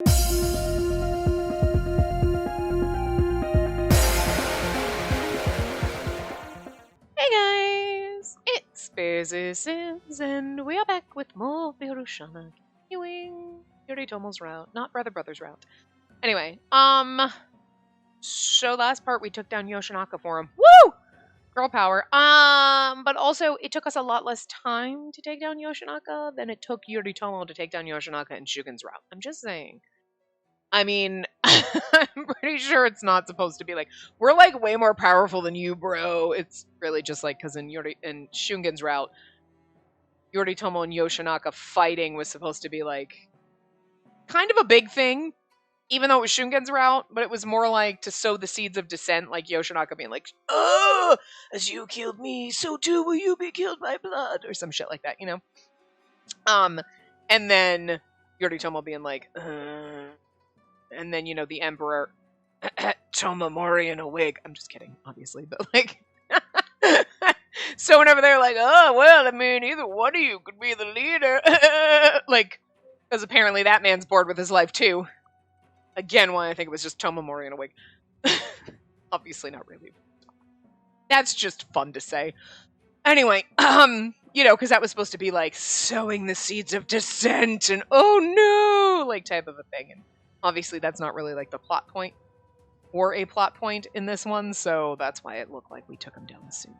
Hey guys, it's Spacey, and we are back with more Birushana, continuing Yoritomo's route, not Brother Brother's route. Anyway, so last part we took down Yoshinaka for him. Woo! Girl power. But also it took us a lot less time to take down Yoshinaka than it took Yoritomo to take down Yoshinaka in Shugen's route. I'm just saying. I mean, I'm pretty sure it's not supposed to be like, we're like way more powerful than you, bro. It's really just like, because in Shungen's route, Yoritomo and Yoshinaka fighting was supposed to be like, kind of a big thing, even though it was Shungen's route, but it was more like to sow the seeds of dissent, like Yoshinaka being like, oh, as you killed me, so too will you be killed by blood, or some shit like that, you know? And then Yoritomo being like, and then, you know, the Emperor, Tomamori in a wig. I'm just kidding, obviously, but like, so whenever they're like, oh, well, I mean, either one of you could be the leader, like, because apparently that man's bored with his life too. Again, why I think it was just Tomamori in a wig. Obviously not really. That's just fun to say. Anyway, you know, because that was supposed to be like sowing the seeds of dissent and oh no, like type of a thing. And obviously that's not really like the plot point or a plot point in this one, so that's why it looked like we took him down sooner.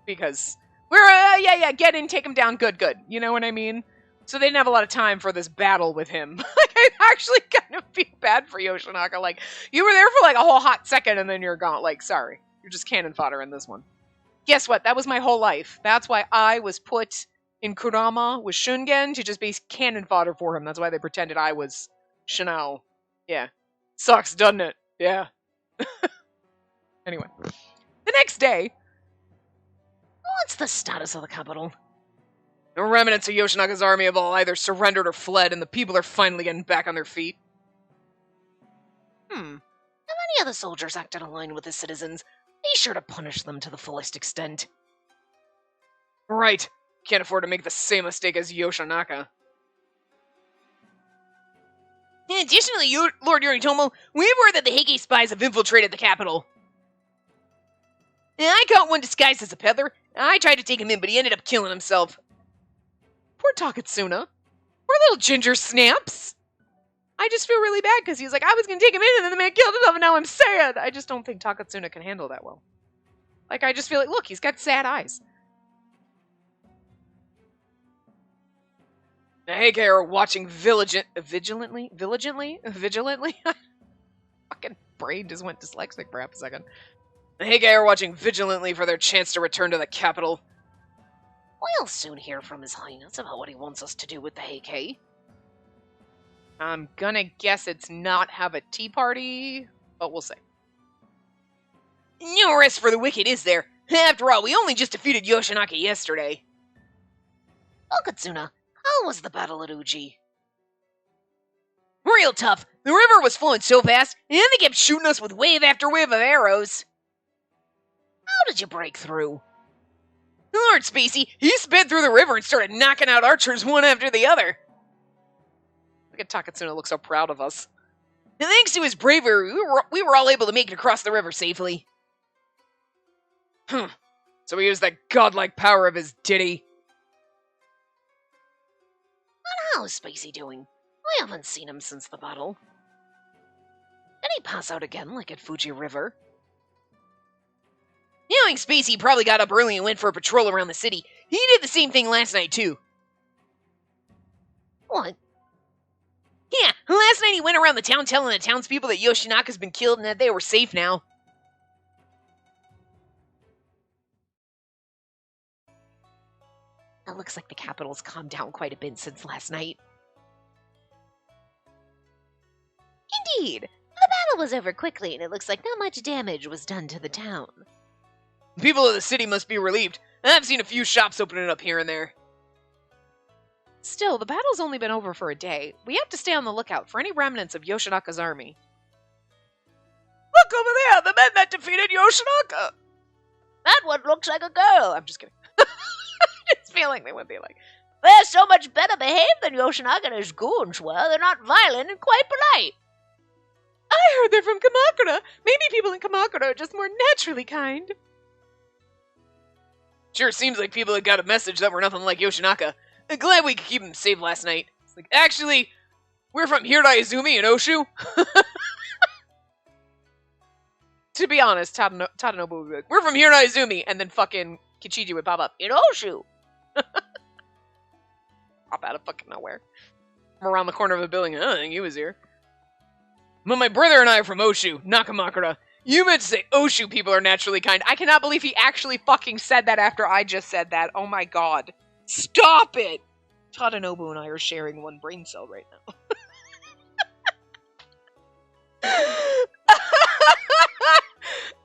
Because we're, get in, take him down, good. You know what I mean? So they didn't have a lot of time for this battle with him. Like, I actually kind of feel bad for Yoshinaka. Like, you were there for like a whole hot second and then you're gone. Like, sorry. You're just cannon fodder in this one. Guess what? That was my whole life. That's why I was put in Kurama with Shungen to just be cannon fodder for him. That's why they pretended I was Chanel. Yeah. Sucks, doesn't it? Yeah. Anyway. The next day. What's the status of the capital? The remnants of Yoshinaka's army have all either surrendered or fled, and the people are finally getting back on their feet. Have any of the soldiers acted in line with the citizens? Be sure to punish them to the fullest extent. Right. Can't afford to make the same mistake as Yoshinaka. Additionally, Lord Yoritomo, we have word that the Heike spies have infiltrated the capital. I caught one disguised as a peddler. I tried to take him in, but he ended up killing himself. Poor Takatsuna. Poor little ginger snaps. I just feel really bad because he was like, I was going to take him in and then the man killed himself and now I'm sad. I just don't think Takatsuna can handle that well. Like, I just feel like, look, he's got sad eyes. The Heike are watching vigilantly? Fucking brain just went dyslexic for half a second. The Heike are watching vigilantly for their chance to return to the capital. We'll soon hear from His Highness about what he wants us to do with the Heike. I'm gonna guess it's not have a tea party, but we'll see. No rest for the wicked, is there? After all, we only just defeated Yoshinaka yesterday. Okatsuna, how was the battle at Uji? Real tough. The river was flowing so fast, and they kept shooting us with wave after wave of arrows. How did you break through? Lord Spacey, he sped through the river and started knocking out archers one after the other. Look at Takatsuna, look so proud of us. And thanks to his bravery, we were all able to make it across the river safely. So he used the godlike power of his ditty. And how's Spacey doing? I haven't seen him since the battle. Did he pass out again like at Fuji River? Knowing Spacey probably got up early and went for a patrol around the city. He did the same thing last night, too. What? Yeah, last night he went around the town telling the townspeople that Yoshinaka's been killed and that they were safe now. It looks like the capital's calmed down quite a bit since last night. Indeed. The battle was over quickly, and it looks like not much damage was done to the town. The people of the city must be relieved. I've seen a few shops opening up here and there. Still, the battle's only been over for a day. We have to stay on the lookout for any remnants of Yoshinaka's army. Look over there! The men that defeated Yoshinaka! That one looks like a girl! I'm just kidding. I just feel like they would be like, They're so much better behaved than Yoshinaka and his goons were. They're not violent and quite polite. I heard they're from Kamakura. Maybe people in Kamakura are just more naturally kind. Sure seems like people that got a message that were nothing like Yoshinaka. I'm glad we could keep him safe last night. It's like, actually, we're from Hirai Izumi and Oshu. To be honest, Tadanobu would be like, we're from Hirai Izumi, and then fucking Kichiji would pop up, in Oshu! Pop out of fucking nowhere. From around the corner of a building, I don't think he was here. But my brother and I are from Oshu, not Kamakura. You meant to say Oshu people are naturally kind. I cannot believe he actually fucking said that after I just said that. Oh my god. Stop it! Tadanobu and I are sharing one brain cell right now.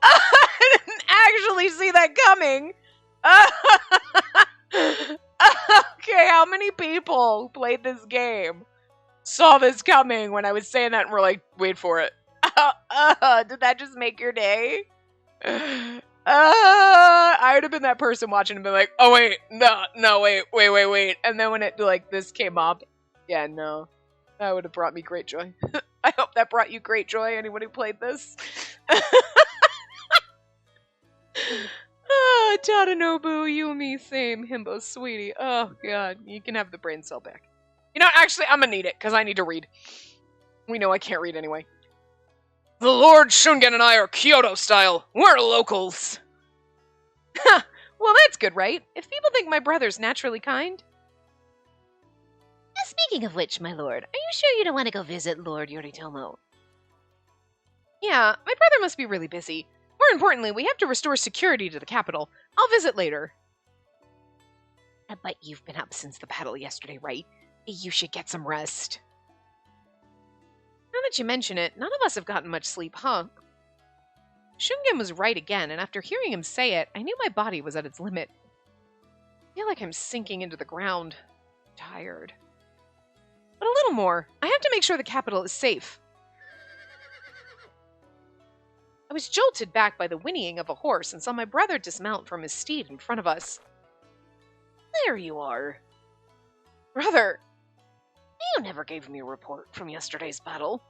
I didn't actually see that coming. Okay, how many people who played this game saw this coming when I was saying that and were like, wait for it? Did that just make your day? I would have been that person watching and been like, oh wait, no, wait. And then when it, like, this came up, yeah, no. That would have brought me great joy. I hope that brought you great joy, anyone who played this. Oh, Tadanobu, you and me, same. Himbo, sweetie. Oh, God. You can have the brain cell back. You know, actually, I'm gonna need it, because I need to read. We know I can't read anyway. The Lord Shungen and I are Kyoto style. We're locals. Ha! Well, that's good, right? If people think my brother's naturally kind. Speaking of which, my lord, are you sure you don't want to go visit Lord Yoritomo? Yeah, my brother must be really busy. More importantly, we have to restore security to the capital. I'll visit later. But you've been up since the battle yesterday, right? You should get some rest. Now that you mention it, none of us have gotten much sleep, huh? Shungen was right again, and after hearing him say it, I knew my body was at its limit. I feel like I'm sinking into the ground. Tired. But a little more. I have to make sure the capital is safe. I was jolted back by the whinnying of a horse and saw my brother dismount from his steed in front of us. There you are. Brother! You never gave me a report from yesterday's battle.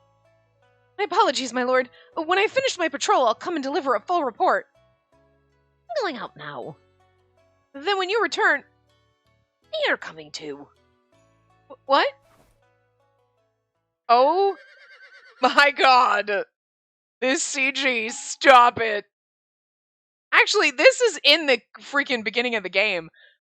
My apologies, my lord. When I finish my patrol, I'll come and deliver a full report. I'm going out now. Then when you return... You're coming too. What? Oh my god. This CG, stop it. Actually, this is in the freaking beginning of the game.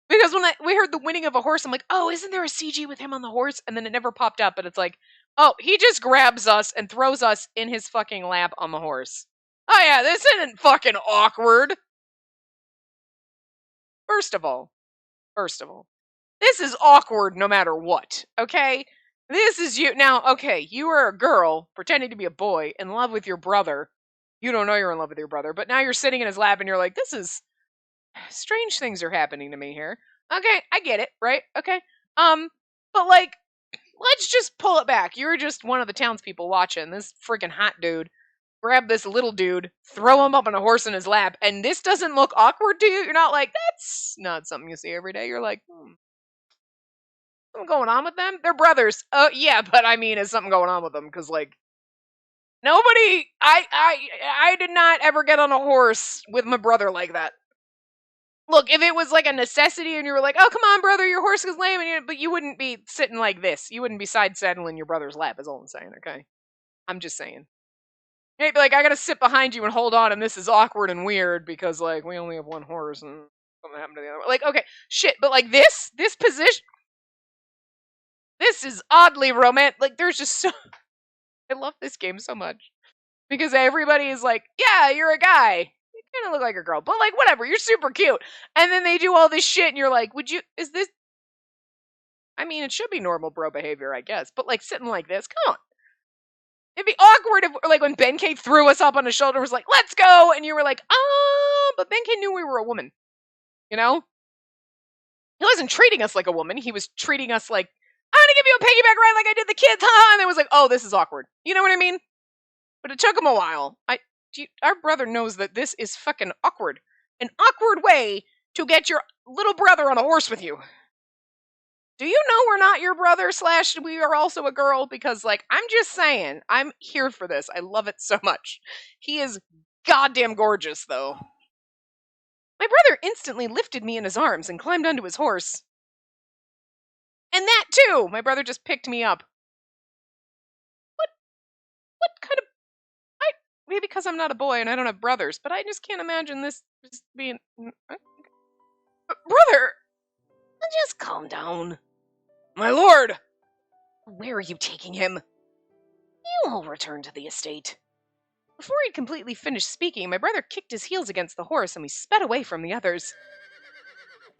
Because when we heard the whinnying of a horse, I'm like, oh, isn't there a CG with him on the horse? And then it never popped up, but it's like, oh, he just grabs us and throws us in his fucking lap on the horse. Oh yeah, this isn't fucking awkward. First of all, this is awkward no matter what, okay? This is you. Now, okay, you are a girl pretending to be a boy in love with your brother. You don't know you're in love with your brother, but now you're sitting in his lap and you're like, this is... strange things are happening to me here. Okay, I get it, right? Okay. But like, let's just pull it back. You're just one of the townspeople watching. This freaking hot dude grab this little dude, throw him up on a horse in his lap, and this doesn't look awkward to you? You're not like, that's not something you see every day. You're like, something going on with them? They're brothers. Yeah, but I mean, is something going on with them? Because, like, nobody, I did not ever get on a horse with my brother like that. Look, if it was like a necessity and you were like, oh, come on, brother, your horse is lame, but you wouldn't be sitting like this. You wouldn't be side saddling your brother's lap, is all I'm saying, okay? I'm just saying. You'd be like, I gotta sit behind you and hold on, and this is awkward and weird because, like, we only have one horse and something happened to the other one. Like, okay, shit, but like this position, this is oddly romantic. Like, there's just so... I love this game so much. Because everybody is like, yeah, you're a guy. You kind of look like a girl. But, like, whatever, you're super cute. And then they do all this shit, and you're like, is this... I mean, it should be normal bro behavior, I guess. But, like, sitting like this, come on. It'd be awkward if, like, when Benkei threw us up on his shoulder and was like, let's go! And you were like, oh, but Benkei knew we were a woman. You know? He wasn't treating us like a woman. He was treating us like, I'm gonna give you a piggyback ride like I did the kids, haha! And it was like, oh, this is awkward. You know what I mean? But it took him a while. Our brother knows that this is fucking awkward. An awkward way to get your little brother on a horse with you. Do you know we're not your brother / we are also a girl? Because, like, I'm just saying, I'm here for this. I love it so much. He is goddamn gorgeous, though. My brother instantly lifted me in his arms and climbed onto his horse. And that, too! My brother just picked me up. What kind of... Maybe because I'm not a boy and I don't have brothers, but I just can't imagine this just being... Brother! Just calm down. My lord! Where are you taking him? You will return to the estate. Before he'd completely finished speaking, my brother kicked his heels against the horse and we sped away from the others.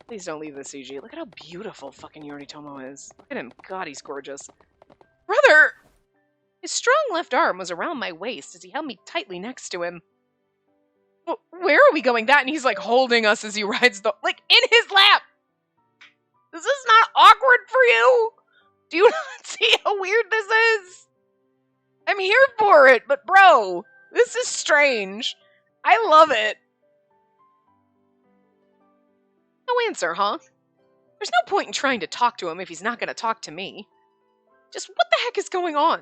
Please don't leave the CG. Look at how beautiful fucking Yoritomo is. Look at him. God, he's gorgeous. Brother! His strong left arm was around my waist as he held me tightly next to him. Where are we going? That, and he's like holding us as he rides the... Like, in his lap! This is not awkward for you? Do you not see how weird this is? I'm here for it, but bro, this is strange. I love it. No answer, huh? There's no point in trying to talk to him if he's not going to talk to me. Just what the heck is going on?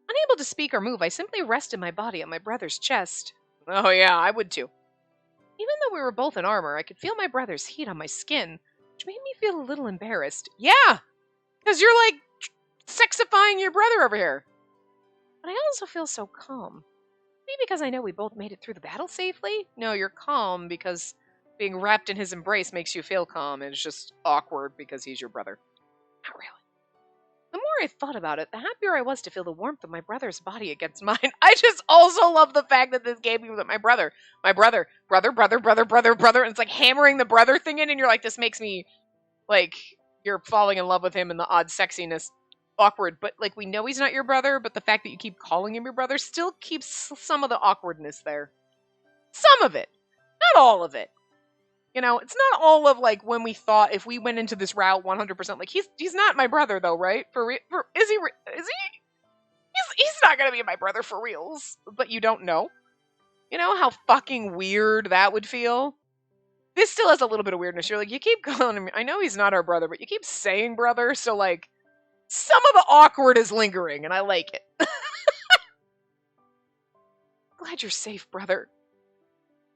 Unable to speak or move, I simply rested my body on my brother's chest. Oh yeah, I would too. Even though we were both in armor, I could feel my brother's heat on my skin, which made me feel a little embarrassed. Yeah! Because you're like sexifying your brother over here. But I also feel so calm. Maybe because I know we both made it through the battle safely? No, you're calm because being wrapped in his embrace makes you feel calm, and it's just awkward because he's your brother. Not really. The more I thought about it, the happier I was to feel the warmth of my brother's body against mine. I just also love the fact that this gave me my brother, brother, and it's like hammering the brother thing in, and you're like, this makes me, like, you're falling in love with him and the odd sexiness. Awkward, but, like, we know he's not your brother, but the fact that you keep calling him your brother still keeps some of the awkwardness there. Some of it. Not all of it. You know, it's not all of, like, when we thought if we went into this route 100%, like, he's not my brother, though, right? Is he? He's not gonna be my brother for reals. But you don't know. You know how fucking weird that would feel? This still has a little bit of weirdness. You're like, you keep calling him, I know he's not our brother, but you keep saying brother, so, like, some of the awkward is lingering, and I like it. Glad you're safe, brother.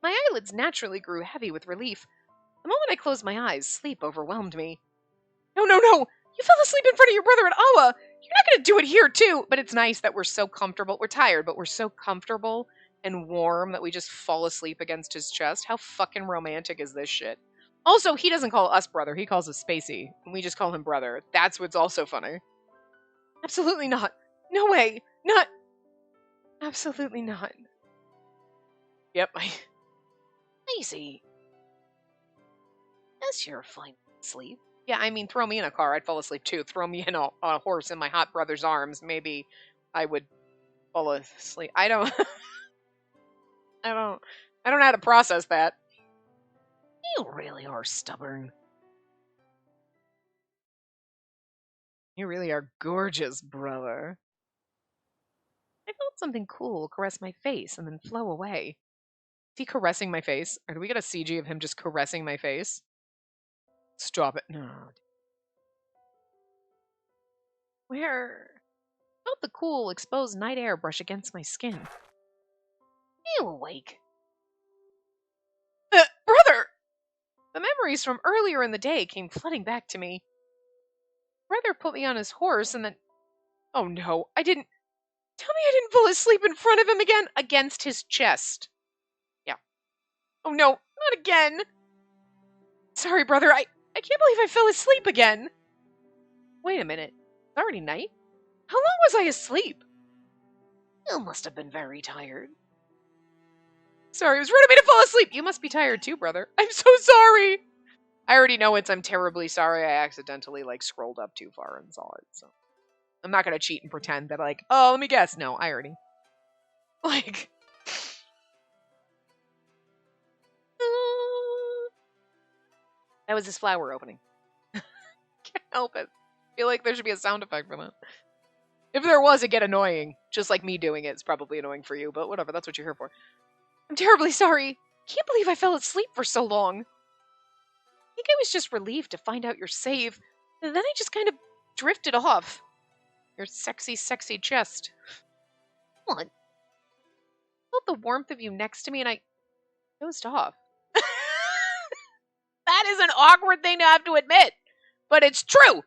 My eyelids naturally grew heavy with relief. The moment I closed my eyes, sleep overwhelmed me. No! You fell asleep in front of your brother at Awa! You're not gonna do it here, too! But it's nice that we're so comfortable. We're tired, but we're so comfortable and warm that we just fall asleep against his chest. How fucking romantic is this shit? Also, he doesn't call us brother. He calls us Spacey. And we just call him brother. That's what's also funny. Absolutely not. No way. Not. Absolutely not. Yep, Spacey. Yes, you're fine. Sleep. Yeah, I mean, throw me in a car, I'd fall asleep too. Throw me in a horse in my hot brother's arms, maybe I would fall asleep. I don't know how to process that. You really are stubborn. You really are gorgeous, brother. I felt something cool caress my face and then flow away. Is he caressing my face? Or do we get a CG of him just caressing my face? Stop it. No. Where? I felt the cool, exposed night air brush against my skin. You awake? Brother! The memories from earlier in the day came flooding back to me. Brother put me on his horse and then... Oh no, I didn't... Tell me I didn't fall asleep in front of him again? Against his chest. Yeah. Oh no, not again! Sorry, brother, I can't believe I fell asleep again! Wait a minute. It's already night? How long was I asleep? You must have been very tired. Sorry, it was rude of me to fall asleep! You must be tired too, brother. I'm so sorry! I already know I'm terribly sorry. I accidentally, scrolled up too far and saw it, so... I'm not gonna cheat and pretend that, oh, let me guess. No, I already... That was his flower opening. Can't help it. I feel like there should be a sound effect for that. If there was, it'd get annoying. Just like me doing it. It's probably annoying for you, but whatever, that's what you're here for. I'm terribly sorry. Can't believe I fell asleep for so long. think I was just relieved to find out you're safe, and then I just kind of drifted off. Your sexy, sexy chest. What? I felt the warmth of you next to me, and I dozed off. That is an awkward thing to have to admit, but it's true.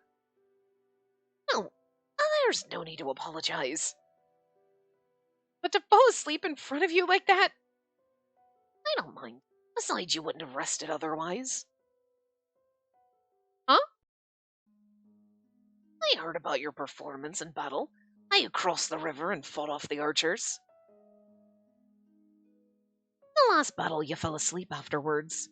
No, there's no need to apologize. But to fall asleep in front of you like that? I don't mind. Besides, you wouldn't have rested otherwise. Huh? I heard about your performance in battle. How you crossed the river and fought off the archers. The last battle, you fell asleep afterwards.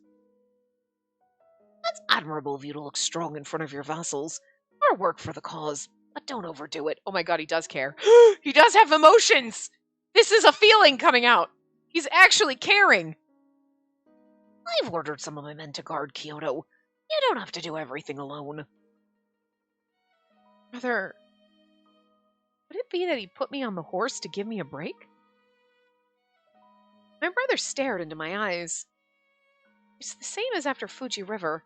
That's admirable of you to look strong in front of your vassals, or work for the cause, but don't overdo it. Oh my god, he does care. He does have emotions! This is a feeling coming out. He's actually caring. I've ordered some of my men to guard Kyoto. You don't have to do everything alone. Brother, would it be that he put me on the horse to give me a break? My brother stared into my eyes. It's the same as after Fuji River.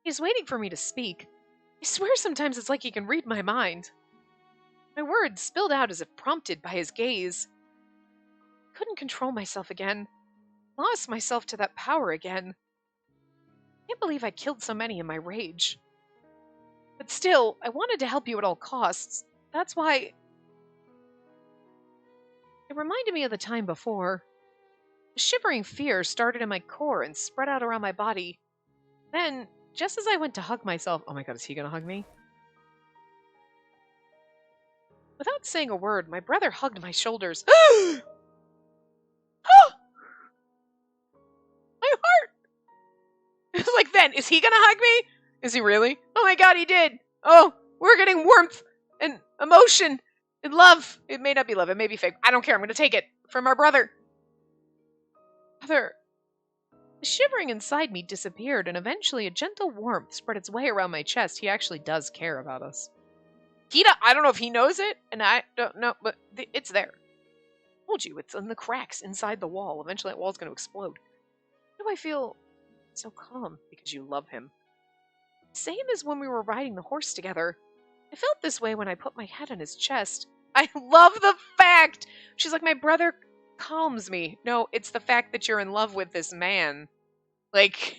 He's waiting for me to speak. I swear sometimes it's like he can read my mind. My words spilled out as if prompted by his gaze. I couldn't control myself again. Lost myself to that power again. I can't believe I killed so many in my rage. But still, I wanted to help you at all costs. That's why... It reminded me of the time before. A shivering fear started in my core and spread out around my body. Then, just as I went to hug myself... Oh my god, is he gonna hug me? Without saying a word, my brother hugged my shoulders. My heart! It was like, then, is he gonna hug me? Is he really? Oh my god, he did! Oh, we're getting warmth and emotion and love. It may not be love, it may be fake. I don't care, I'm gonna take it. From our brother. Brother. The shivering inside me disappeared, and eventually a gentle warmth spread its way around my chest. He actually does care about us. I don't know if he knows it, and I don't know, but it's there. I told you, it's in the cracks inside the wall. Eventually that wall's going to explode. Why do I feel so calm? Because you love him. Same as when we were riding the horse together. I felt this way when I put my head on his chest. I love the fact! She's like, my brother calms me. No, it's the fact that you're in love with this man. Like...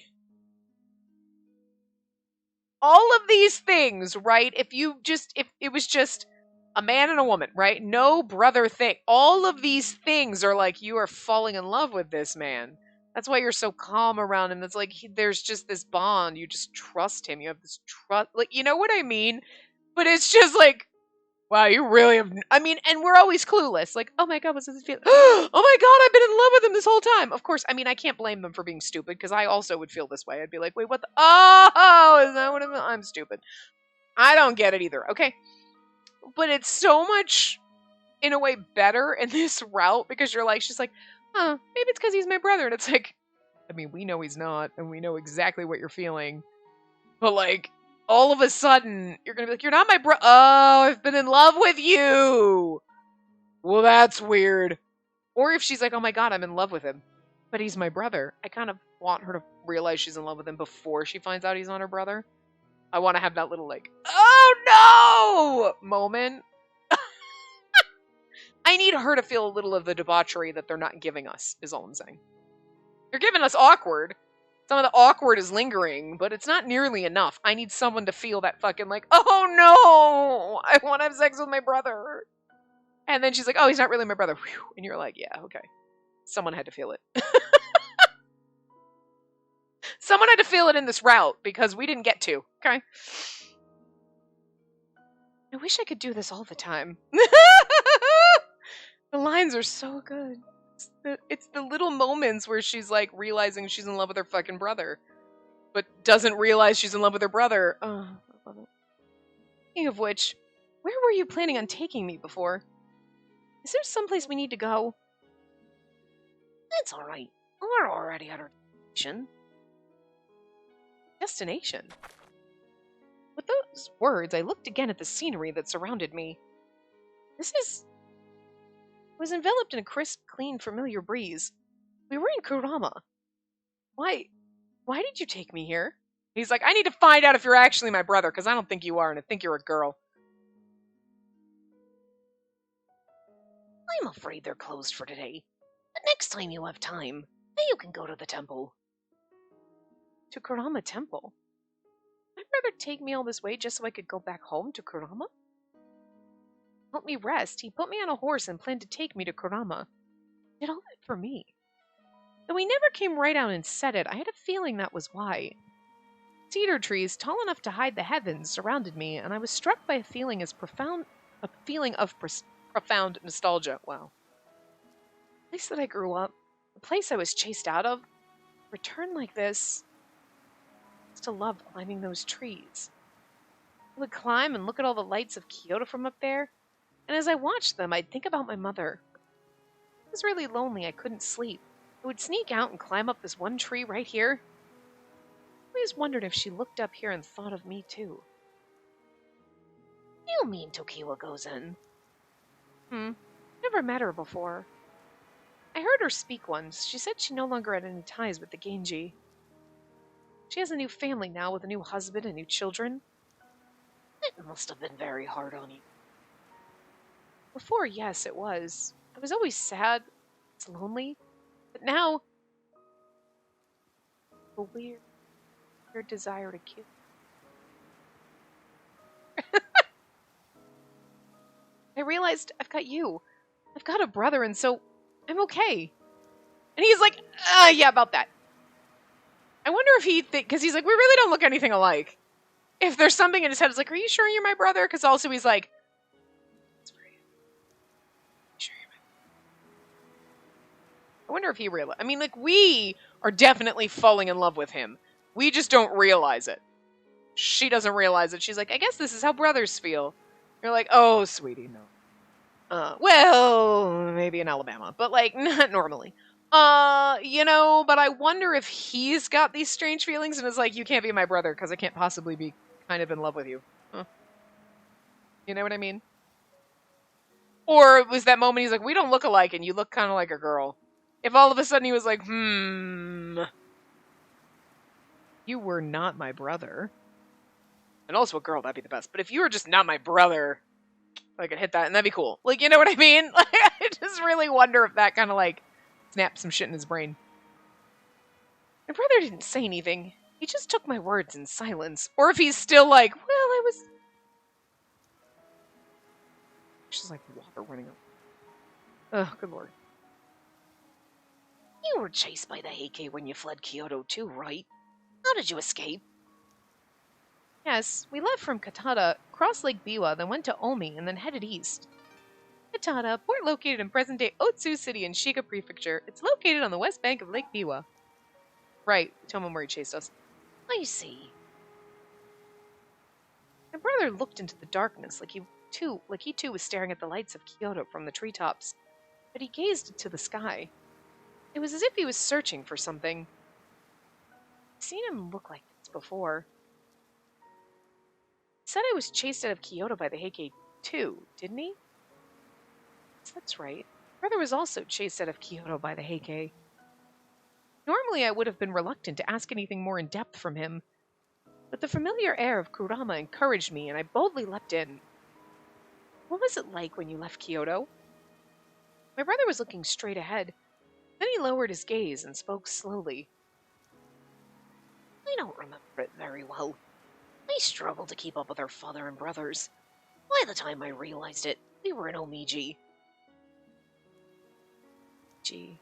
all of these things, right? If it was just a man and a woman, right? No brother thing. All of these things are like, you are falling in love with this man. That's why you're so calm around him. It's like, there's just this bond. You just trust him. You have this trust. Like, you know what I mean? But it's just like, wow, you really have... I mean, and we're always clueless. Like, oh my god, what's this feel? Oh my god, I've been in love with him this whole time. Of course, I mean, I can't blame them for being stupid, because I also would feel this way. I'd be like, wait, what the... Oh, is that what I'm stupid. I don't get it either, okay? But it's so much, in a way, better in this route, because you're like, she's like, huh, maybe it's because he's my brother. And it's like, I mean, we know he's not, and we know exactly what you're feeling. But like... all of a sudden, you're gonna be like, you're not my bro- oh, I've been in love with you! Well, that's weird. Or if she's like, oh my god, I'm in love with him, but he's my brother. I kind of want her to realize she's in love with him before she finds out he's not her brother. I want to have that little, like, oh no! Moment. I need her to feel a little of the debauchery that they're not giving us, is all I'm saying. They're giving us awkward. Some of the awkward is lingering, but it's not nearly enough. I need someone to feel that fucking like, oh no, I want to have sex with my brother. And then she's like, oh, he's not really my brother. Whew. And you're like, yeah, okay. Someone had to feel it. Someone had to feel it in this route, because we didn't get to, okay? I wish I could do this all the time. The lines are so good. It's the little moments where she's like realizing she's in love with her fucking brother, but doesn't realize she's in love with her brother. Oh, I love it. Speaking of which, where were you planning on taking me before? Is there someplace we need to go? That's alright. We're already at our destination. Destination? With those words, I looked again at the scenery that surrounded me. Was enveloped in a crisp, clean, familiar breeze. We were in Kurama. Why did you take me here? He's like, I need to find out if you're actually my brother, because I don't think you are, and I think you're a girl. I'm afraid they're closed for today. But next time you have time, then you can go to the temple. To Kurama Temple? My brother take me all this way just so I could go back home to Kurama? Help me rest. He put me on a horse and planned to take me to Kurama. Did all that for me. Though he never came right out and said it, I had a feeling that was why. Cedar trees, tall enough to hide the heavens, surrounded me, and I was struck by a feeling of profound nostalgia. Wow. The place that I grew up, the place I was chased out of, returned like this. I used to love climbing those trees. I would climb and look at all the lights of Kyoto from up there, and as I watched them, I'd think about my mother. I was really lonely. I couldn't sleep. I would sneak out and climb up this one tree right here. I always wondered if she looked up here and thought of me too. You mean Tokiwa Gozen? Never met her before. I heard her speak once. She said she no longer had any ties with the Genji. She has a new family now with a new husband and new children. It must have been very hard on you. Before, yes, it was. I was always sad, lonely, but now a weird desire to kill. I realized I've got you. I've got a brother, and so I'm okay. And he's like, yeah, about that. I wonder if he because he's like, we really don't look anything alike. If there's something in his head, it's like, are you sure you're my brother? Because also he's like, I wonder if he realized. I mean, like, we are definitely falling in love with him. We just don't realize it. She doesn't realize it. She's like, I guess this is how brothers feel. You're like, oh, sweetie, no. Well, maybe in Alabama, but, like, not normally. But I wonder if he's got these strange feelings and is like, you can't be my brother because I can't possibly be kind of in love with you. Huh. You know what I mean? Or it was that moment he's like, we don't look alike and you look kind of like a girl. If all of a sudden he was like, you were not my brother. And also a girl, that'd be the best. But if you were just not my brother, I could hit that and that'd be cool. Like, you know what I mean? Like, I just really wonder if that kind of like snapped some shit in his brain. My brother didn't say anything. He just took my words in silence. Or if he's still like, well, I was... It's just like water running up. Oh, good lord. You were chased by the Heike when you fled Kyoto too, right? How did you escape? Yes, we left from Katada, crossed Lake Biwa, then went to Omi, and then headed east. Katada, port located in present-day Otsu City in Shiga Prefecture. It's located on the west bank of Lake Biwa. Right, Tomomori chased us. I see. My brother looked into the darkness like he too was staring at the lights of Kyoto from the treetops, but he gazed into the sky. It was as if he was searching for something. I've seen him look like this before. He said I was chased out of Kyoto by the Heike too, didn't he? Yes, that's right. Brother was also chased out of Kyoto by the Heike. Normally I would have been reluctant to ask anything more in depth from him, but the familiar air of Kurama encouraged me and I boldly leapt in. What was it like when you left Kyoto? My brother was looking straight ahead. Then he lowered his gaze and spoke slowly. I don't remember it very well. I struggled to keep up with our father and brothers. By the time I realized it, we were in Omiji. Gee.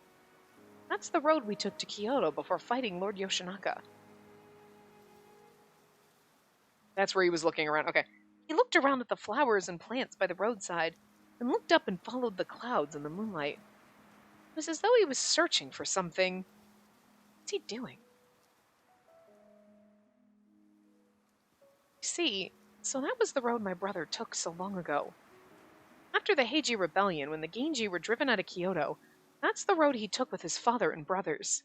That's the road we took to Kyoto before fighting Lord Yoshinaka. That's where he was looking around. Okay. He looked around at the flowers and plants by the roadside, and looked up and followed the clouds in the moonlight. It was as though he was searching for something. What's he doing? See, so that was the road my brother took so long ago. After the Heiji Rebellion, when the Genji were driven out of Kyoto, that's the road he took with his father and brothers.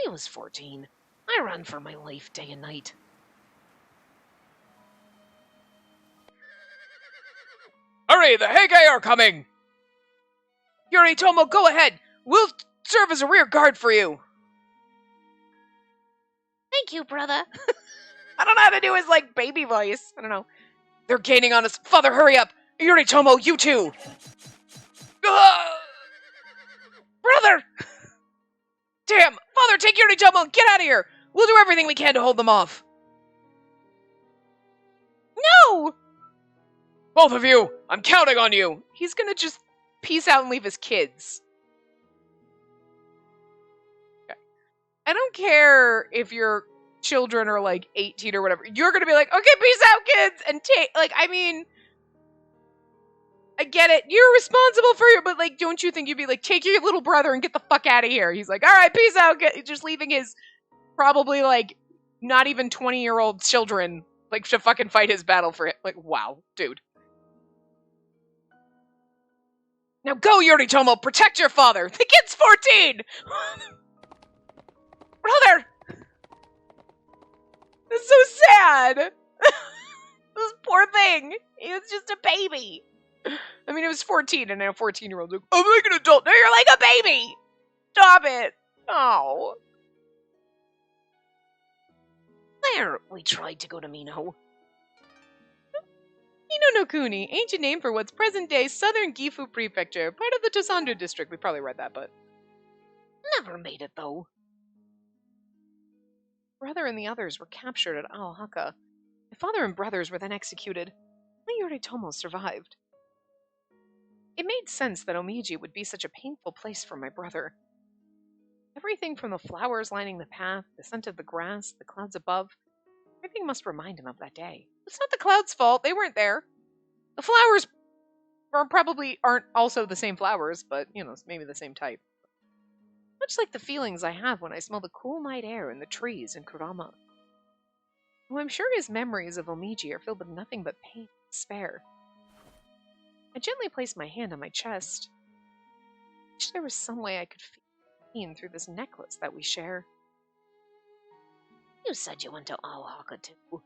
I was 14. I ran for my life day and night. Hurry, the Heike are coming! Yoritomo, go ahead! We'll serve as a rear guard for you! Thank you, brother. I don't know how to do his, like, baby voice. I don't know. They're gaining on us. Father, hurry up! Yoritomo, you too! Brother! Damn! Father, take Yoritomo and get out of here! We'll do everything we can to hold them off. No! Both of you! I'm counting on you! He's gonna just peace out and leave his kids. Okay. I don't care if your children are like 18 or whatever. You're gonna be like, okay, peace out, kids! And take, like, I mean, I get it. You're responsible for your, but like, don't you think you'd be like, take your little brother and get the fuck out of here? He's like, all right, peace out. Just leaving his probably like not even 20-year-old children like to fucking fight his battle for him. Like, wow, dude. Now go, Yoritomo, protect your father. The kid's 14. Brother, this is so sad. This poor thing. He was just a baby. I mean, it was 14, and now 14-year-old. Like, I'm like an adult. No, you're like a baby. Stop it. Oh. There, we tried to go to Mino. Mino no Kuni, ancient name for what's present-day southern Gifu Prefecture, part of the Tosandu district. We probably read that, but Never made it, though. Brother and the others were captured at Aohaka. My father and brothers were then executed. Only Yoritomo survived. It made sense that Omiji would be such a painful place for my brother. Everything from the flowers lining the path, the scent of the grass, the clouds above, everything must remind him of that day. It's not the clouds' fault. They weren't there. The flowers probably aren't also the same flowers, but, you know, maybe the same type. Much like the feelings I have when I smell the cool night air in the trees in Kurama. Oh, I'm sure his memories of Omiji are filled with nothing but pain and despair. I gently placed my hand on my chest. I wish there was some way I could feel pain through this necklace that we share. You said you went to Aohaka, too.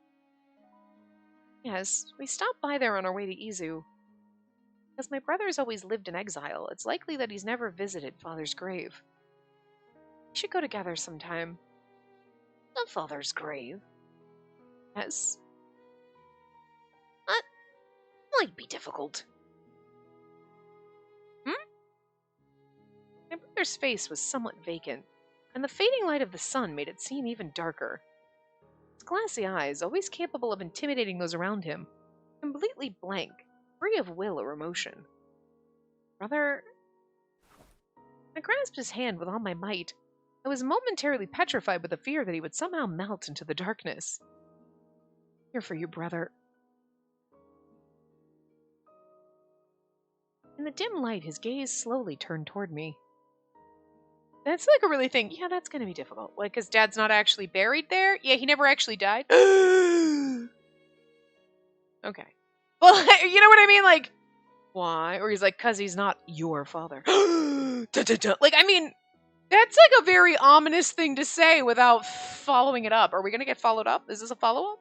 Yes, we stopped by there on our way to Izu. Because my brother's always lived in exile, it's likely that he's never visited Father's grave. We should go together sometime. The father's grave? Yes. That might be difficult. My brother's face was somewhat vacant, and the fading light of the sun made it seem even darker. His glassy eyes, always capable of intimidating those around him, completely blank, free of will or emotion. Brother... I grasped his hand with all my might. I was momentarily petrified with the fear that he would somehow melt into the darkness. Here for you, brother. In the dim light, his gaze slowly turned toward me. That's like a really thing. Yeah, that's going to be difficult. Like, because Dad's not actually buried there? Yeah, he never actually died? Okay. Well, you know what I mean? Like, why? Or he's like, because he's not your father. Like, I mean, that's like a very ominous thing to say without following it up. Are we going to get followed up? Is this a follow-up?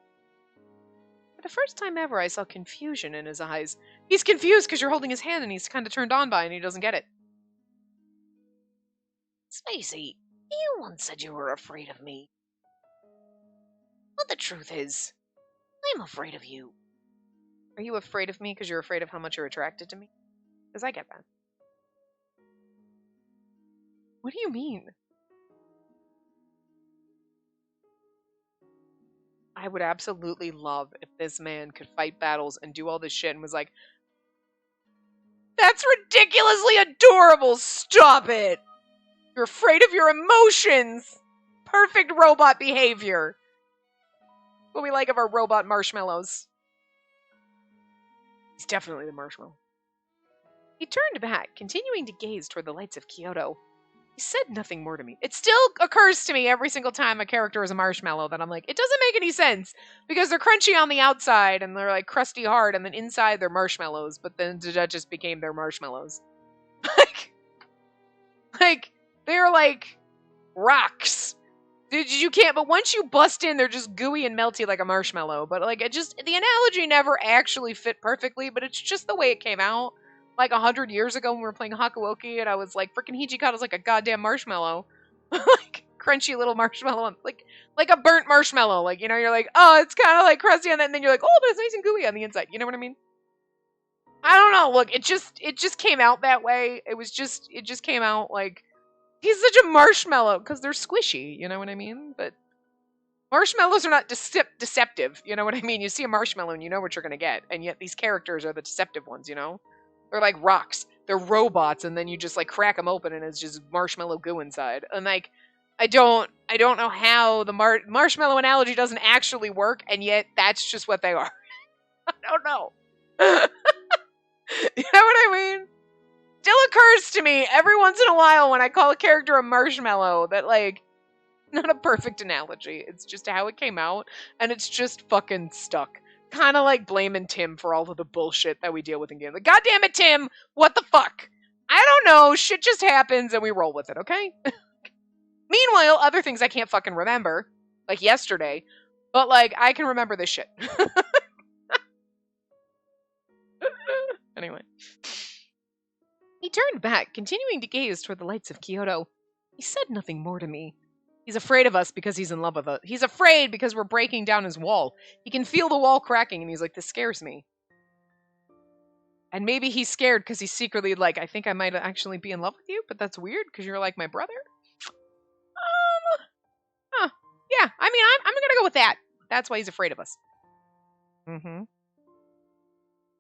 For the first time ever, I saw confusion in his eyes. He's confused because you're holding his hand and he's kind of turned on by it and he doesn't get it. Spacey, you once said you were afraid of me. But the truth is, I'm afraid of you. Are you afraid of me because you're afraid of how much you're attracted to me? Because I get that. What do you mean? I would absolutely love if this man could fight battles and do all this shit and was like, that's ridiculously adorable, stop it! You're afraid of your emotions! Perfect robot behavior! What we like of our robot marshmallows. He's definitely the marshmallow. He turned back, continuing to gaze toward the lights of Kyoto. He said nothing more to me. It still occurs to me every single time a character is a marshmallow that I'm like, it doesn't make any sense. Because they're crunchy on the outside and they're like crusty hard and then inside they're marshmallows. But then that just became their marshmallows. like, they're like rocks. You can't, but once you bust in, they're just gooey and melty like a marshmallow. But like, it just, the analogy never actually fit perfectly, but it's just the way it came out. Like 100 years ago when we were playing Hakuoki and I was like, freaking Hijikata's like a goddamn marshmallow. Like, crunchy little marshmallow, like a burnt marshmallow. Like, you know, you're like, oh, it's kind of like crusty on that, and then you're like, oh, but it's nice and gooey on the inside. You know what I mean? I don't know. Look, it just came out that way. It just came out like he's such a marshmallow because they're squishy. You know what I mean? But marshmallows are not deceptive. You know what I mean? You see a marshmallow and you know what you're gonna get, and yet these characters are the deceptive ones. You know, they're like rocks. They're robots, and then you just like crack them open, and it's just marshmallow goo inside. And like, I don't know how the marshmallow analogy doesn't actually work, and yet that's just what they are. I don't know. You know what I mean? Still occurs to me every once in a while when I call a character a marshmallow that, like, not a perfect analogy. It's just how it came out, and it's just fucking stuck. Kind of like blaming Tim for all of the bullshit that we deal with in games. Like, God damn it, Tim! What the fuck? I don't know. Shit just happens, and we roll with it, okay? Meanwhile, other things I can't fucking remember, like yesterday, but, like, I can remember this shit. Anyway. He turned back, continuing to gaze toward the lights of Kyoto. He said nothing more to me. He's afraid of us because he's in love with us. He's afraid because we're breaking down his wall. He can feel the wall cracking, and he's like, this scares me. And maybe he's scared because he's secretly like, I think I might actually be in love with you, but that's weird because you're like my brother? Yeah, I mean, I'm gonna go with that. That's why he's afraid of us. Mm-hmm.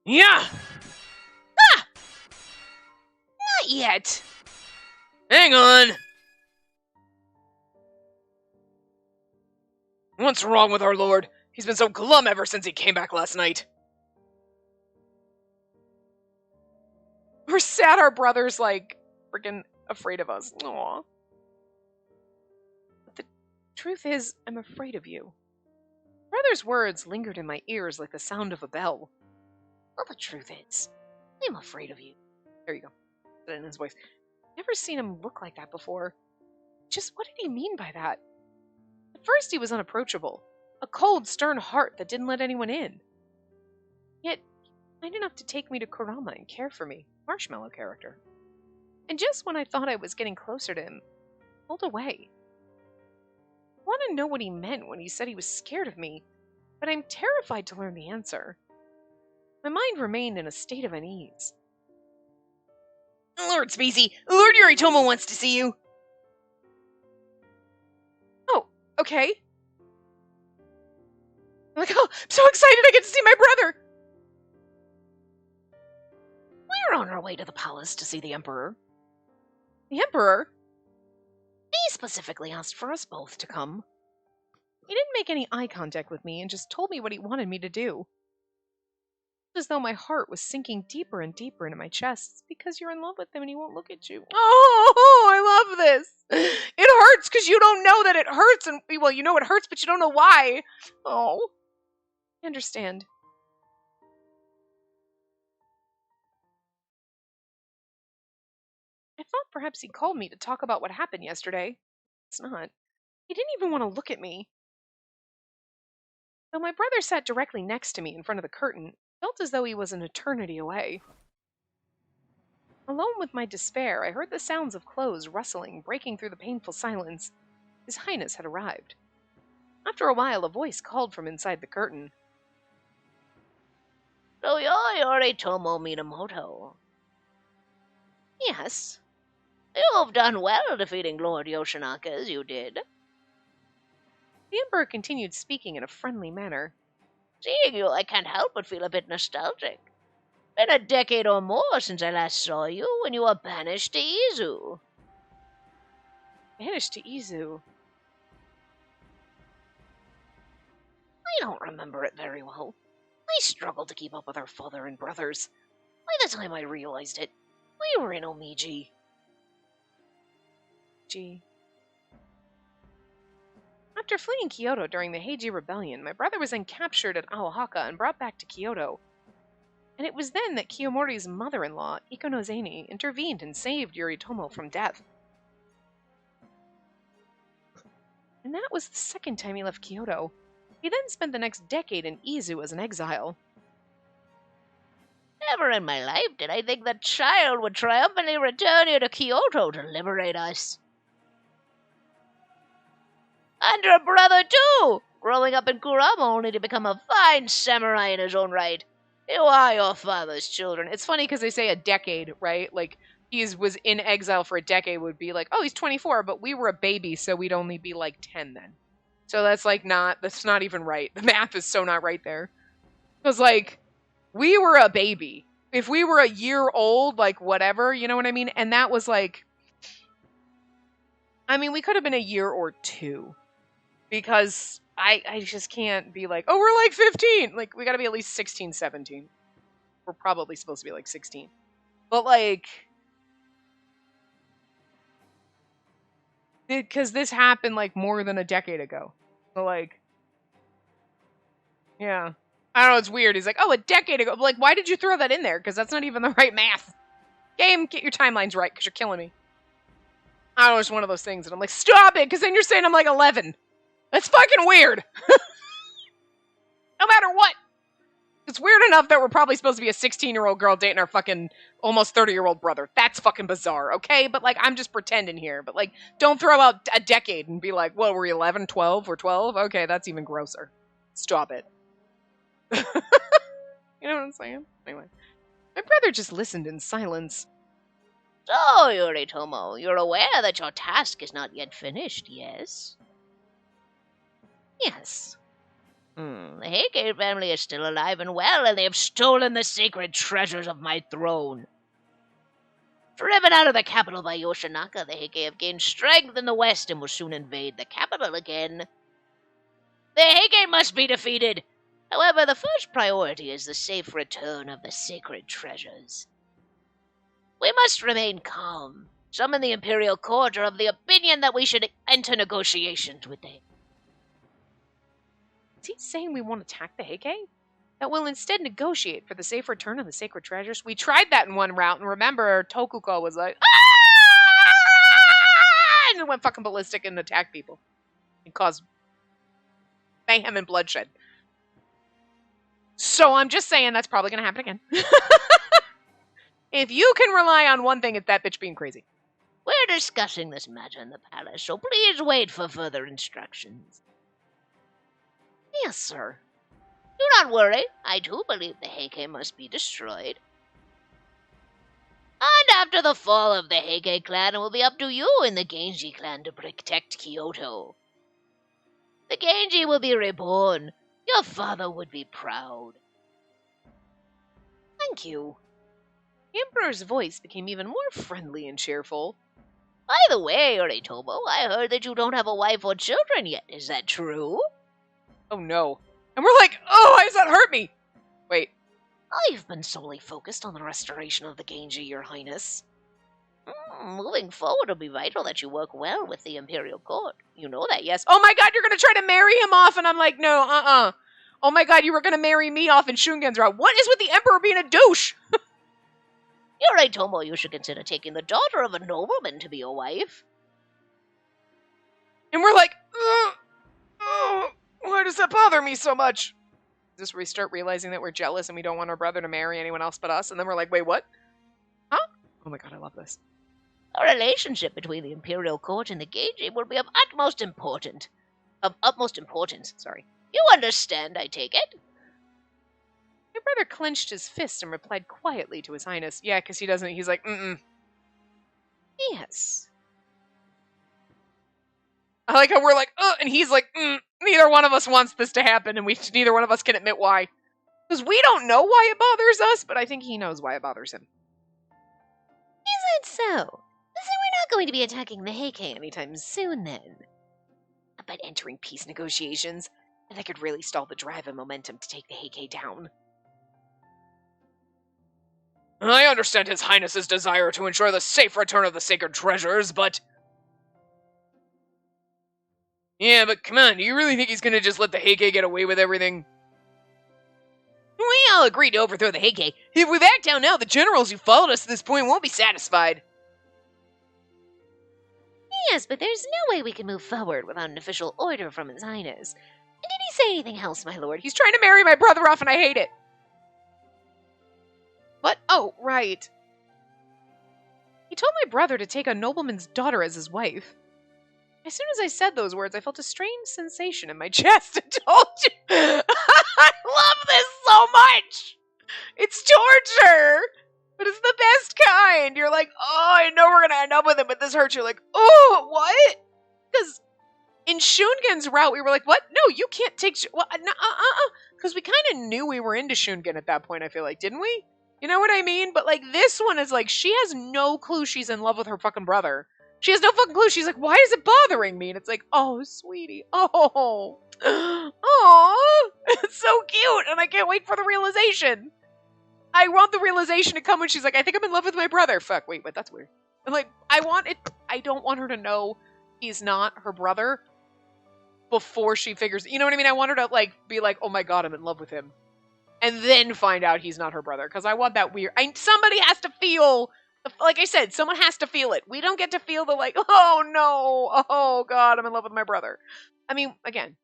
Yeah! Not yet. Hang on. What's wrong with our lord? He's been so glum ever since he came back last night. We're sad our brother's, like, freaking afraid of us. Aww. But the truth is, I'm afraid of you. Brother's words lingered in my ears like the sound of a bell. Well, the truth is, I'm afraid of you. There you go. Said it in his voice. Never seen him look like that before. Just what did he mean by that? At first he was unapproachable. A cold, stern heart that didn't let anyone in. Yet, kind enough to take me to Kurama and care for me. Marshmallow character. And just when I thought I was getting closer to him, pulled away. I want to know what he meant when he said he was scared of me, but I'm terrified to learn the answer. My mind remained in a state of unease. Lord Spacey, Lord Yoritomo wants to see you. Oh, okay. I'm like, oh, I'm so excited I get to see my brother. We're on our way to the palace to see the Emperor. The Emperor? He specifically asked for us both to come. He didn't make any eye contact with me and just told me what he wanted me to do. As though my heart was sinking deeper and deeper into my chest. It's because you're in love with him and he won't look at you. Oh, I love this. It hurts because you don't know that it hurts. And well, you know it hurts, but you don't know why. Oh, I understand. I thought perhaps he called me to talk about what happened yesterday. It's not. He didn't even want to look at me. Though my brother sat directly next to me in front of the curtain, it felt as though he was an eternity away. Alone with my despair, I heard the sounds of clothes rustling, breaking through the painful silence. His Highness had arrived. After a while, a voice called from inside the curtain. So you're Yoritomo Minamoto? Yes. You've done well defeating Lord Yoshinaka as you did. The Emperor continued speaking in a friendly manner. Seeing you, I can't help but feel a bit nostalgic. Been a decade or more since I last saw you when you were banished to Izu. Banished to Izu? I don't remember it very well. I struggled to keep up with our father and brothers. By the time I realized it, we were in Omiji. After fleeing Kyoto during the Heiji Rebellion, my brother was then captured at Aohaka and brought back to Kyoto. And it was then that Kiyomori's mother-in-law, Ikonozeni, intervened and saved Yoritomo from death. And that was the second time he left Kyoto. He then spent the next decade in Izu as an exile. Never in my life did I think that child would triumphantly return here to Kyoto to liberate us. And her brother, too! Growing up in Kurama only to become a fine samurai in his own right. You are your father's children. It's funny because they say a decade, right? Like, was in exile for a decade would be like, oh, he's 24, but we were a baby, so we'd only be like 10 then. So that's not even right. The math is so not right there. Because, like, we were a baby. If we were a year old, like, whatever, you know what I mean? And that was like, I mean, we could have been a year or two. Because I just can't be like, oh, we're like 15. Like, we gotta be at least 16, 17. We're probably supposed to be like 16. But, like, because this happened, like, more than a decade ago. So, like, yeah. I don't know, it's weird. He's like, oh, a decade ago. Like, why did you throw that in there? Because that's not even the right math. Game, get your timelines right, because you're killing me. I don't know, it's one of those things. And I'm like, stop it, because then you're saying I'm like 11. That's fucking weird. No matter what. It's weird enough that we're probably supposed to be a 16-year-old girl dating our fucking almost 30-year-old brother. That's fucking bizarre, okay? But, like, I'm just pretending here. But, like, don't throw out a decade and be like, well, were you 11, 12, or 12? Okay, that's even grosser. Stop it. You know what I'm saying? Anyway. My brother just listened in silence. So, Yoritomo, you're aware that your task is not yet finished, yes? Yes. The Heike family is still alive and well, and they have stolen the sacred treasures of my throne. Driven out of the capital by Yoshinaka, the Heike have gained strength in the west and will soon invade the capital again. The Heike must be defeated. However, the first priority is the safe return of the sacred treasures. We must remain calm. Some in the Imperial Court are of the opinion that we should enter negotiations with them. Is he saying we won't attack the Heike? That we'll instead negotiate for the safe return of the sacred treasures? We tried that in one route, and remember, Tokuko was like, ah! And it went fucking ballistic and attacked people. It caused mayhem and bloodshed. So I'm just saying that's probably going to happen again. If you can rely on one thing, it's that bitch being crazy. We're discussing this matter in the palace, so please wait for further instructions. Yes, sir. Do not worry. I too believe the Heike must be destroyed. And after the fall of the Heike clan, it will be up to you and the Genji clan to protect Kyoto. The Genji will be reborn. Your father would be proud. Thank you. The Emperor's voice became even more friendly and cheerful. By the way, Yoritomo, I heard that you don't have a wife or children yet. Is that true? Oh no. And we're like, oh, why does that hurt me? Wait. I've been solely focused on the restoration of the Genji, Your Highness. Moving forward, it'll be vital that you work well with the Imperial Court. You know that, yes? Oh my god, you're gonna try to marry him off, and I'm like, no, Oh my god, you were gonna marry me off in Shungen's route. What is with the Emperor being a douche? Yoritomo, you should consider taking the daughter of a nobleman to be your wife. And we're like, why does that bother me so much? Is this where we start realizing that we're jealous and we don't want our brother to marry anyone else but us? And then we're like, wait, what? Huh? Oh my god, I love this. A relationship between the Imperial Court and the Genji will be of utmost importance. You understand, I take it? My brother clenched his fist and replied quietly to His Highness. Yeah, because he doesn't, he's like, Yes. I like how we're like, and he's like, neither one of us wants this to happen, and neither one of us can admit why. Because we don't know why it bothers us, but I think he knows why it bothers him. Is that so? So we're not going to be attacking the Heike anytime soon, then? But entering peace negotiations, and that could really stall the drive and momentum to take the Heike down. I understand His Highness's desire to ensure the safe return of the sacred treasures, but... Yeah, but come on, do you really think he's gonna just let the Heike get away with everything? We all agreed to overthrow the Heike. If we back down now, the generals who followed us to this point won't be satisfied. Yes, but there's no way we can move forward without an official order from His Highness. And did he say anything else, my lord? He's trying to marry my brother off and I hate it. What? Oh, right. He told my brother to take a nobleman's daughter as his wife. As soon as I said those words, I felt a strange sensation in my chest. I told you. I love this so much. It's torture, but it's the best kind. You're like, oh, I know we're going to end up with it, but this hurts. You're like, oh, what? Because in Shungen's route, we were like, what? No, you can't take... Well, because we kind of knew we were into Shungen at that point, I feel like, didn't we? You know what I mean? But, like, this one is like, she has no clue she's in love with her fucking brother. She has no fucking clue. She's like, why is it bothering me? And it's like, oh, sweetie. Oh. Oh. It's so cute. And I can't wait for the realization. I want the realization to come when she's like, I think I'm in love with my brother. Fuck, wait, but that's weird. And, like, I don't want her to know he's not her brother before she figures, you know what I mean? I want her to, like, be like, oh my god, I'm in love with him. And then find out he's not her brother. Because I want that weird, somebody has to feel, like I said, someone has to feel it. We don't get to feel the, like, oh no, oh god, I'm in love with my brother. I mean, again,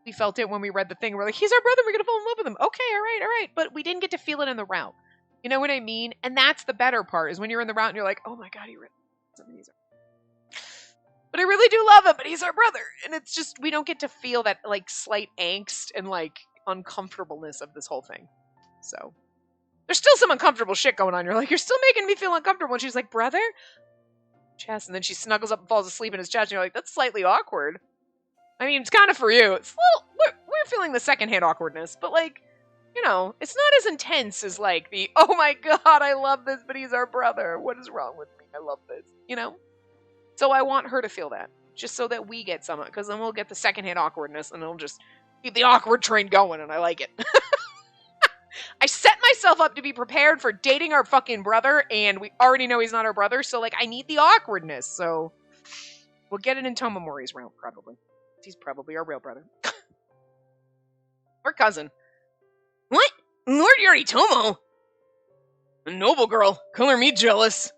we felt it when we read the thing. We're like, he's our brother, we're gonna fall in love with him. Okay, alright. But we didn't get to feel it in the route. You know what I mean? And that's the better part, is when you're in the route and you're like, oh my god, but I really do love him, but he's our brother. And it's just, we don't get to feel that, like, slight angst and, like, uncomfortableness of this whole thing. So, there's still some uncomfortable shit going on. You're like, you're still making me feel uncomfortable. And she's like, brother? Chest. And then she snuggles up and falls asleep in his chest. And you're like, that's slightly awkward. I mean, it's kind of for you. It's a little, we're feeling the secondhand awkwardness. But, like, you know, it's not as intense as, like, the, oh my god, I love this, but he's our brother. What is wrong with me? I love this. You know? So I want her to feel that. Just so that we get some of it. Because then we'll get the secondhand awkwardness. And it'll just keep the awkward train going. And I like it. I set myself up to be prepared for dating our fucking brother, and we already know he's not our brother, so, like, I need the awkwardness, so we'll get it in Tomomori's round, probably. He's probably our real brother. Or cousin. What? Lord Yoritomo? A noble girl. Color me jealous.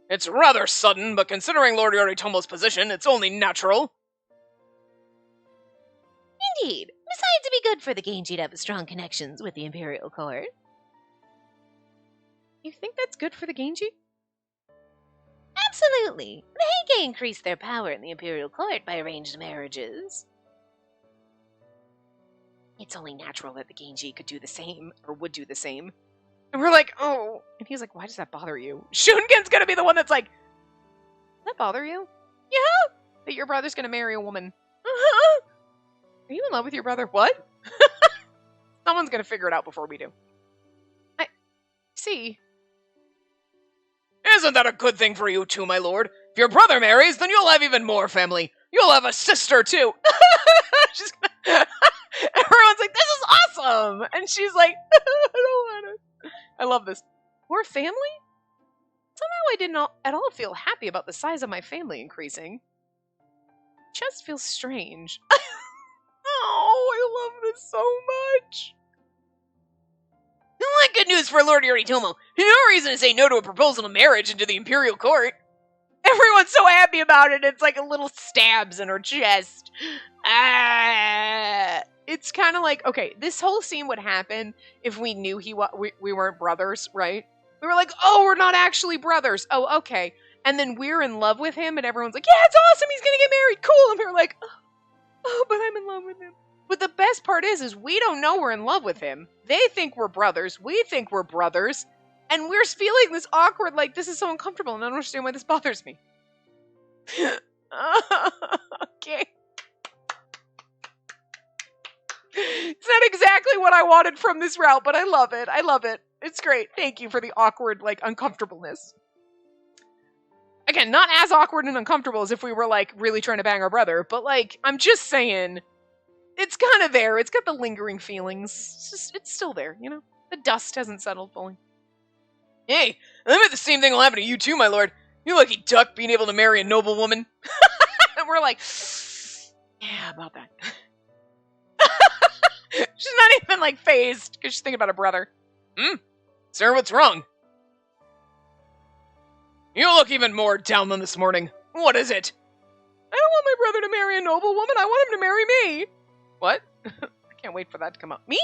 It's rather sudden, but considering Lord Yoritomo's position, it's only natural. Indeed. Besides, it'd be good for the Genji to have strong connections with the Imperial court. You think that's good for the Genji? Absolutely. The Heike increased their power in the Imperial court by arranged marriages. It's only natural that the Genji could do the same, or would do the same. And we're like, oh. And he's like, why does that bother you? Shungen's gonna be the one that's like, does that bother you? Yeah. That your brother's gonna marry a woman. Uh-huh. Are you in love with your brother? What? Someone's gonna figure it out before we do. I see. Isn't that a good thing for you too, my lord? If your brother marries, then you'll have even more family. You'll have a sister too. She's gonna... Everyone's like, this is awesome! And she's like, I don't want it. I love this. More family? Somehow I did not at all feel happy about the size of my family increasing. It just feels strange. Oh, I love this so much. What good news for Lord Yoritomo. No reason to say no to a proposal of marriage into the Imperial court. Everyone's so happy about it. It's like a little stabs in her chest. It's kind of like, okay, this whole scene would happen if we knew we weren't brothers, right? We were like, oh, we're not actually brothers. Oh, okay. And then we're in love with him, and everyone's like, yeah, it's awesome. He's gonna get married. Cool. And we're like, oh, but I'm in love with him. But the best part is we don't know we're in love with him. They think we're brothers. We think we're brothers. And we're feeling this awkward, like, this is so uncomfortable, and I don't understand why this bothers me. Okay. It's not exactly what I wanted from this route, but I love it. I love it. It's great. Thank you for the awkward, like, uncomfortableness. Again, not as awkward and uncomfortable as if we were, like, really trying to bang our brother, but, like, I'm just saying, it's kind of there. It's got the lingering feelings. It's still there, you know? The dust hasn't settled fully. Hey, I bet the same thing will happen to you too, my lord. You lucky duck being able to marry a noble woman. And we're like, yeah, about that. She's not even, like, phased, because she's thinking about her brother. Sir, what's wrong? You look even more down than this morning. What is it? I don't want my brother to marry a noble woman. I want him to marry me. What? I can't wait for that to come up. Me?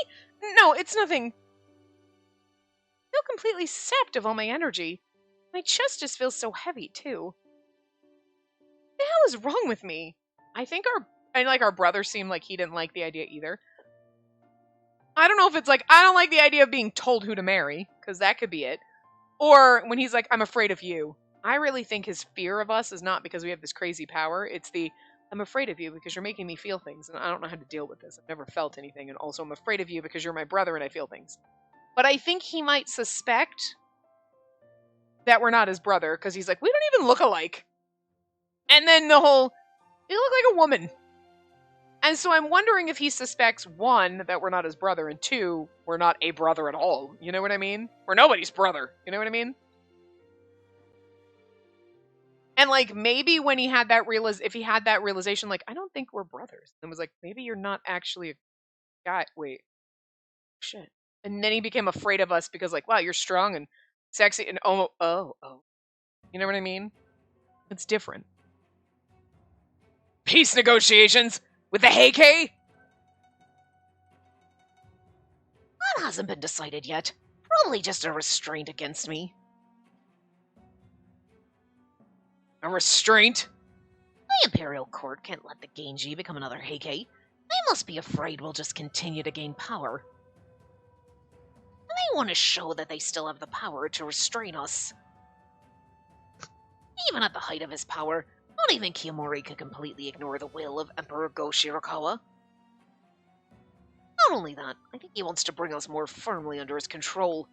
No, it's nothing. I feel completely sapped of all my energy. My chest just feels so heavy, too. hell is wrong with me? I think our brother seemed like he didn't like the idea either. I don't know if it's like, I don't like the idea of being told who to marry, because that could be it. Or when he's like, I'm afraid of you. I really think his fear of us is not because we have this crazy power. It's the, I'm afraid of you because you're making me feel things, and I don't know how to deal with this. I've never felt anything, and also I'm afraid of you because you're my brother and I feel things. But I think he might suspect that we're not his brother, because he's like, we don't even look alike. And then the whole, you look like a woman. And so I'm wondering if he suspects, one, that we're not his brother, and two, we're not a brother at all. You know what I mean? We're nobody's brother. You know what I mean? And like, maybe when he had that if he had that realization, like, I don't think we're brothers. And was like, maybe you're not actually a guy. Wait. Shit. And then he became afraid of us because like, wow, you're strong and sexy and oh. You know what I mean? It's different. Peace negotiations with the Heike? That hasn't been decided yet. Probably just a restraint against me. A restraint? The Imperial Court can't let the Genji become another Heike. They must be afraid we'll just continue to gain power. They want to show that they still have the power to restrain us. Even at the height of his power, not even Kiyomori could completely ignore the will of Emperor Go Shirakawa. Not only that, I think he wants to bring us more firmly under his control.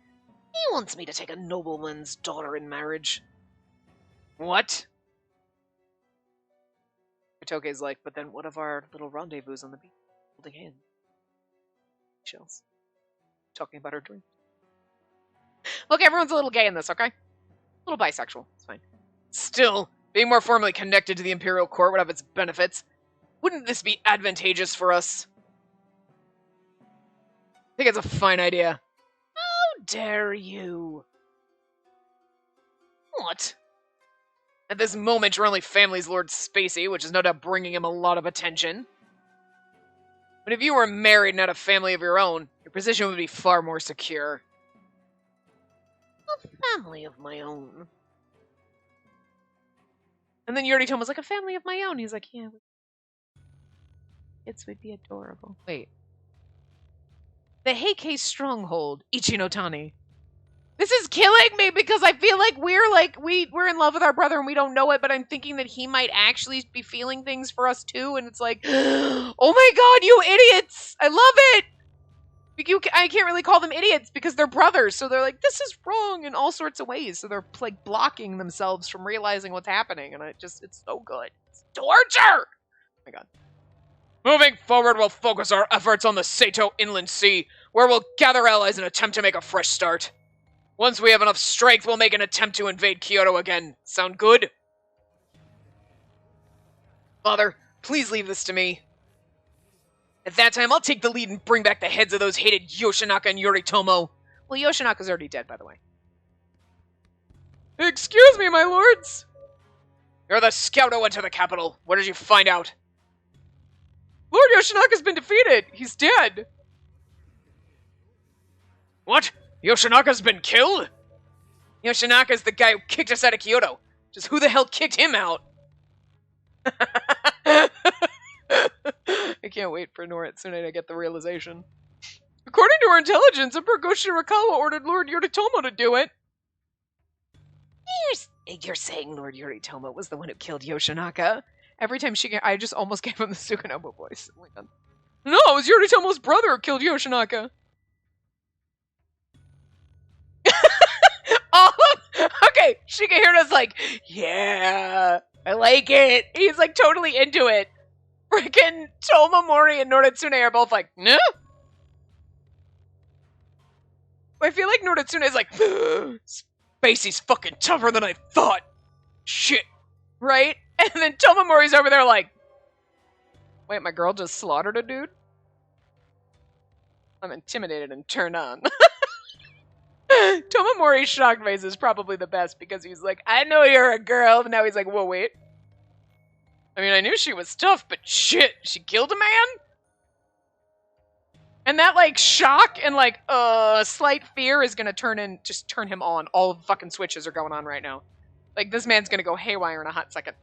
He wants me to take a nobleman's daughter in marriage. What? Toke's like, but then what of our little rendezvous on the beach? Holding hands. Chills. Talking about her dream. Look, everyone's a little gay in this, okay? A little bisexual. It's fine. Still, being more formally connected to the Imperial Court would have its benefits. Wouldn't this be advantageous for us? I think it's a fine idea. How dare you? What? At this moment, your only family's Lord Spacey, which is no doubt bringing him a lot of attention. But if you were married and had a family of your own, your position would be far more secure. A family of my own. And then Yoritomo was like, a family of my own. He's like, yeah. Kids would be adorable. Wait. The Heike stronghold, Ichinotani. This is killing me because I feel like we're in love with our brother and we don't know it, but I'm thinking that he might actually be feeling things for us too, and it's like, oh my god, you idiots! I love it! I can't really call them idiots because they're brothers, so they're like, this is wrong in all sorts of ways, so they're like blocking themselves from realizing what's happening, and it's so good. It's torture! Oh my god. Moving forward, we'll focus our efforts on the Seto Inland Sea, where we'll gather allies and attempt to make a fresh start. Once we have enough strength, we'll make an attempt to invade Kyoto again. Sound good? Father, please leave this to me. At that time, I'll take the lead and bring back the heads of those hated Yoshinaka and Yoritomo. Well, Yoshinaka's already dead, by the way. Excuse me, my lords! You're the scout who went to the capital. What did you find out? Lord Yoshinaka's been defeated. He's dead. What? Yoshinaka's been killed? Yoshinaka's the guy who kicked us out of Kyoto. Just who the hell kicked him out? I can't wait for Noritsune to get the realization. According to our intelligence, Emperor Go Shirakawa ordered Lord Yoritomo to do it. You're saying Lord Yoritomo was the one who killed Yoshinaka? Every time I just almost gave him the Sukanobu voice. Oh my god. No, it was Yoritomo's brother who killed Yoshinaka. Oh, okay, Shigehira's like, yeah, I like it. He's like totally into it. Freaking Tomomori and Noritsune are both like, no. I feel like Noritsune is like, Spacey's fucking tougher than I thought. Shit. Right? And then Tomomori's over there like, wait, my girl just slaughtered a dude? I'm intimidated and turned on. Tomomori's shocked face is probably the best because he's like, I know you're a girl, but now he's like, whoa, wait. I mean, I knew she was tough, but shit, she killed a man? And that, like, shock and, like, slight fear is gonna turn him on. All the fucking switches are going on right now. Like, this man's gonna go haywire in a hot second.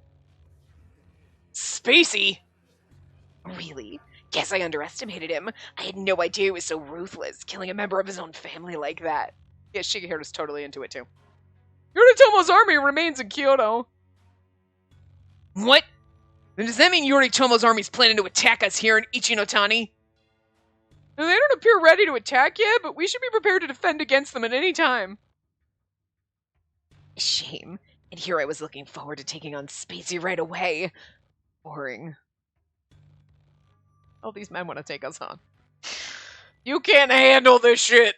Spacey? Really? Guess I underestimated him. I had no idea he was so ruthless, killing a member of his own family like that. Yeah, Shigehira's totally into it too. Yoritomo's army remains in Kyoto. What? Then does that mean Yoritomo's army's planning to attack us here in Ichinotani? Now, they don't appear ready to attack yet, but we should be prepared to defend against them at any time. Shame. And here I was looking forward to taking on Spacey right away. Boring. All these men want to take us on. You can't handle this shit!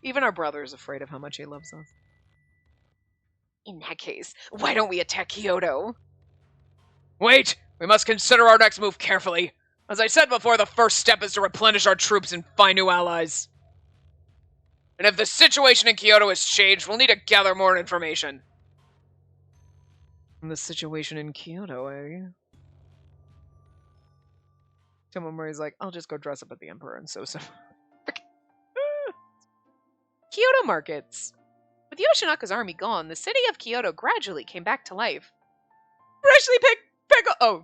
Even our brother is afraid of how much he loves us. In that case, why don't we attack Kyoto? Wait! We must consider our next move carefully. As I said before, the first step is to replenish our troops and find new allies. And if the situation in Kyoto has changed, we'll need to gather more information. And the situation in Kyoto, eh? Tomomori's like, I'll just go dress up at the Emperor and so. Kyoto markets. With Yoshinaka's army gone, the city of Kyoto gradually came back to life.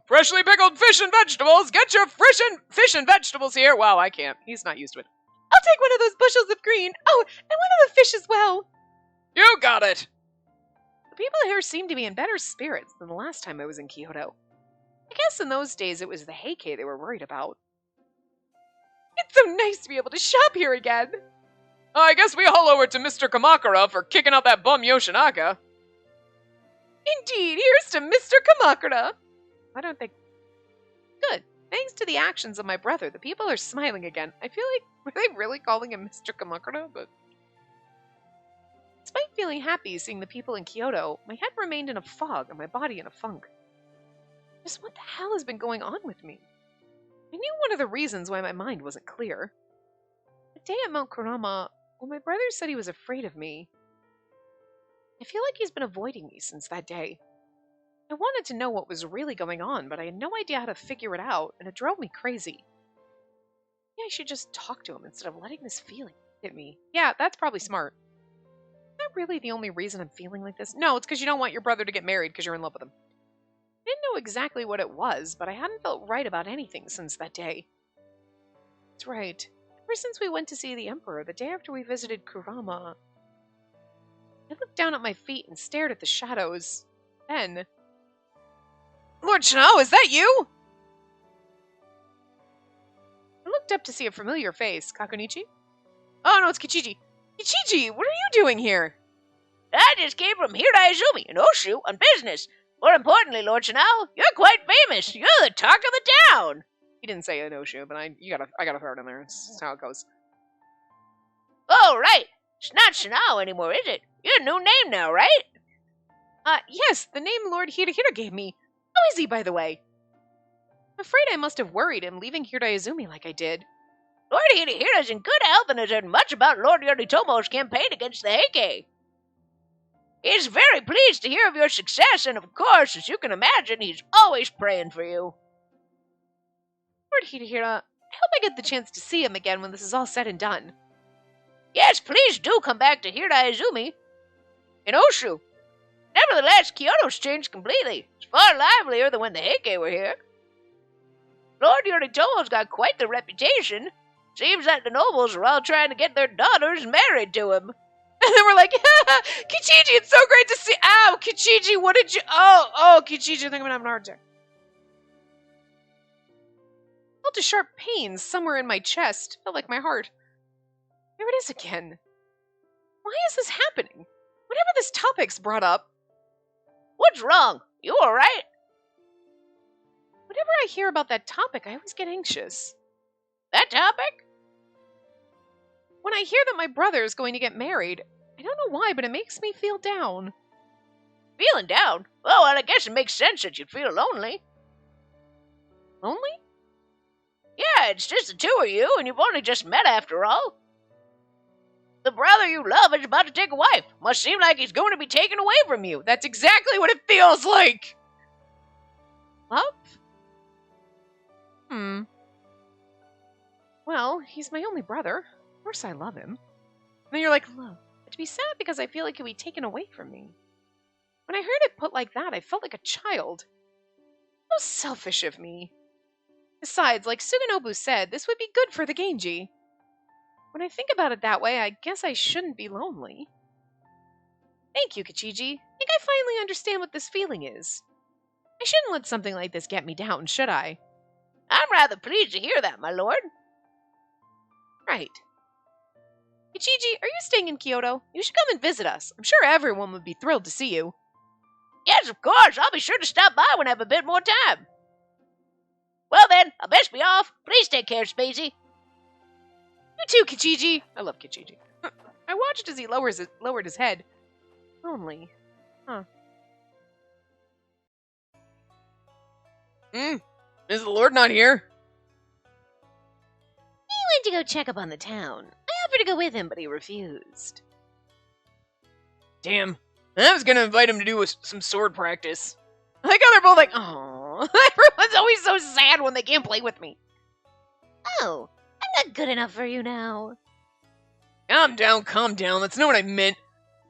Freshly pickled fish and vegetables! Get your fish and vegetables here! Wow, I can't. He's not used to it. I'll take one of those bushels of green. Oh, and one of the fish as well. You got it! The people here seem to be in better spirits than the last time I was in Kyoto. I guess in those days it was the Heike they were worried about. It's so nice to be able to shop here again. I guess we all owe it to Mr. Kamakura for kicking out that bum Yoshinaka. Indeed, here's to Mr. Kamakura. Why don't they... Good. Thanks to the actions of my brother, the people are smiling again. I feel like, were they really calling him Mr. Kamakura? But despite feeling happy seeing the people in Kyoto, my head remained in a fog and my body in a funk. Just what the hell has been going on with me? I knew one of the reasons why my mind wasn't clear. The day at Mount Kurama, when my brother said he was afraid of me, I feel like he's been avoiding me since that day. I wanted to know what was really going on, but I had no idea how to figure it out, and it drove me crazy. Maybe I should just talk to him instead of letting this feeling hit me. Yeah, that's probably smart. Is that really the only reason I'm feeling like this? No, it's because you don't want your brother to get married because you're in love with him. I didn't know exactly what it was, but I hadn't felt right about anything since that day. That's right. Ever since we went to see the Emperor, the day after we visited Kurama, I looked down at my feet and stared at the shadows. Then... Lord Shinao, is that you? I looked up to see a familiar face. Kakunichi? Oh no, it's Kichiji. Kichiji, what are you doing here? I just came from Hirai Izumi in Oshu on business. More importantly, Lord Shinao, you're quite famous. You're the talk of the town. He didn't say an Oshu, but I gotta throw it in there. That's how it goes. Oh, right. It's not Shinao anymore, is it? You're a new name now, right? Yes, the name Lord Hirahira gave me. How is he, by the way? I'm afraid I must have worried him leaving Hirai Izumi like I did. Lord Hirahira's in good health and has heard much about Lord Yoritomo's campaign against the Heike. He's very pleased to hear of your success, and of course, as you can imagine, he's always praying for you. Lord Hirahira, I hope I get the chance to see him again when this is all said and done. Yes, please do come back to Hirai Izumi. In Oshu. Nevertheless, Kyoto's changed completely. It's far livelier than when the Heike were here. Lord Yoritomo's got quite the reputation. Seems that the nobles are all trying to get their daughters married to him. And then we're like, Kichiji, it's so great to see. Ow, Kichiji, what did you... Oh, Kichiji, I think I'm having a heart attack. I felt a sharp pain somewhere in my chest. Felt like my heart. There it is again. Why is this happening? Whenever this topic's brought up... What's wrong? You alright? Whenever I hear about that topic, I always get anxious. That topic? When I hear that my brother is going to get married, I don't know why, but it makes me feel down. Feeling down? Well, I guess it makes sense that you'd feel lonely. Lonely? Yeah, it's just the two of you, and you've only just met after all. The brother you love is about to take a wife. Must seem like he's going to be taken away from you. That's exactly what it feels like! Love? Well, he's my only brother. Of course I love him. And then you're like, love. But to be sad because I feel like he'll be taken away from me. When I heard it put like that, I felt like a child. How selfish of me. Besides, like Suganobu said, this would be good for the Genji. When I think about it that way, I guess I shouldn't be lonely. Thank you, Kichiji. I think I finally understand what this feeling is. I shouldn't let something like this get me down, should I? I'm rather pleased to hear that, my lord. Right. Kichiji, are you staying in Kyoto? You should come and visit us. I'm sure everyone would be thrilled to see you. Yes, of course. I'll be sure to stop by when I have a bit more time. Well then, I best be off. Please take care, Spacey. You too, Kichiji. I love Kichiji. I watched as he lowered his head. Lonely. Huh. Is the Lord not here? He went to go check up on the town. I offered to go with him, but he refused. Damn. I was gonna invite him to do some sword practice. I like how they're both like, oh, everyone's always so sad when they can't play with me. Oh, I'm not good enough for you now. Calm down. That's not what I meant.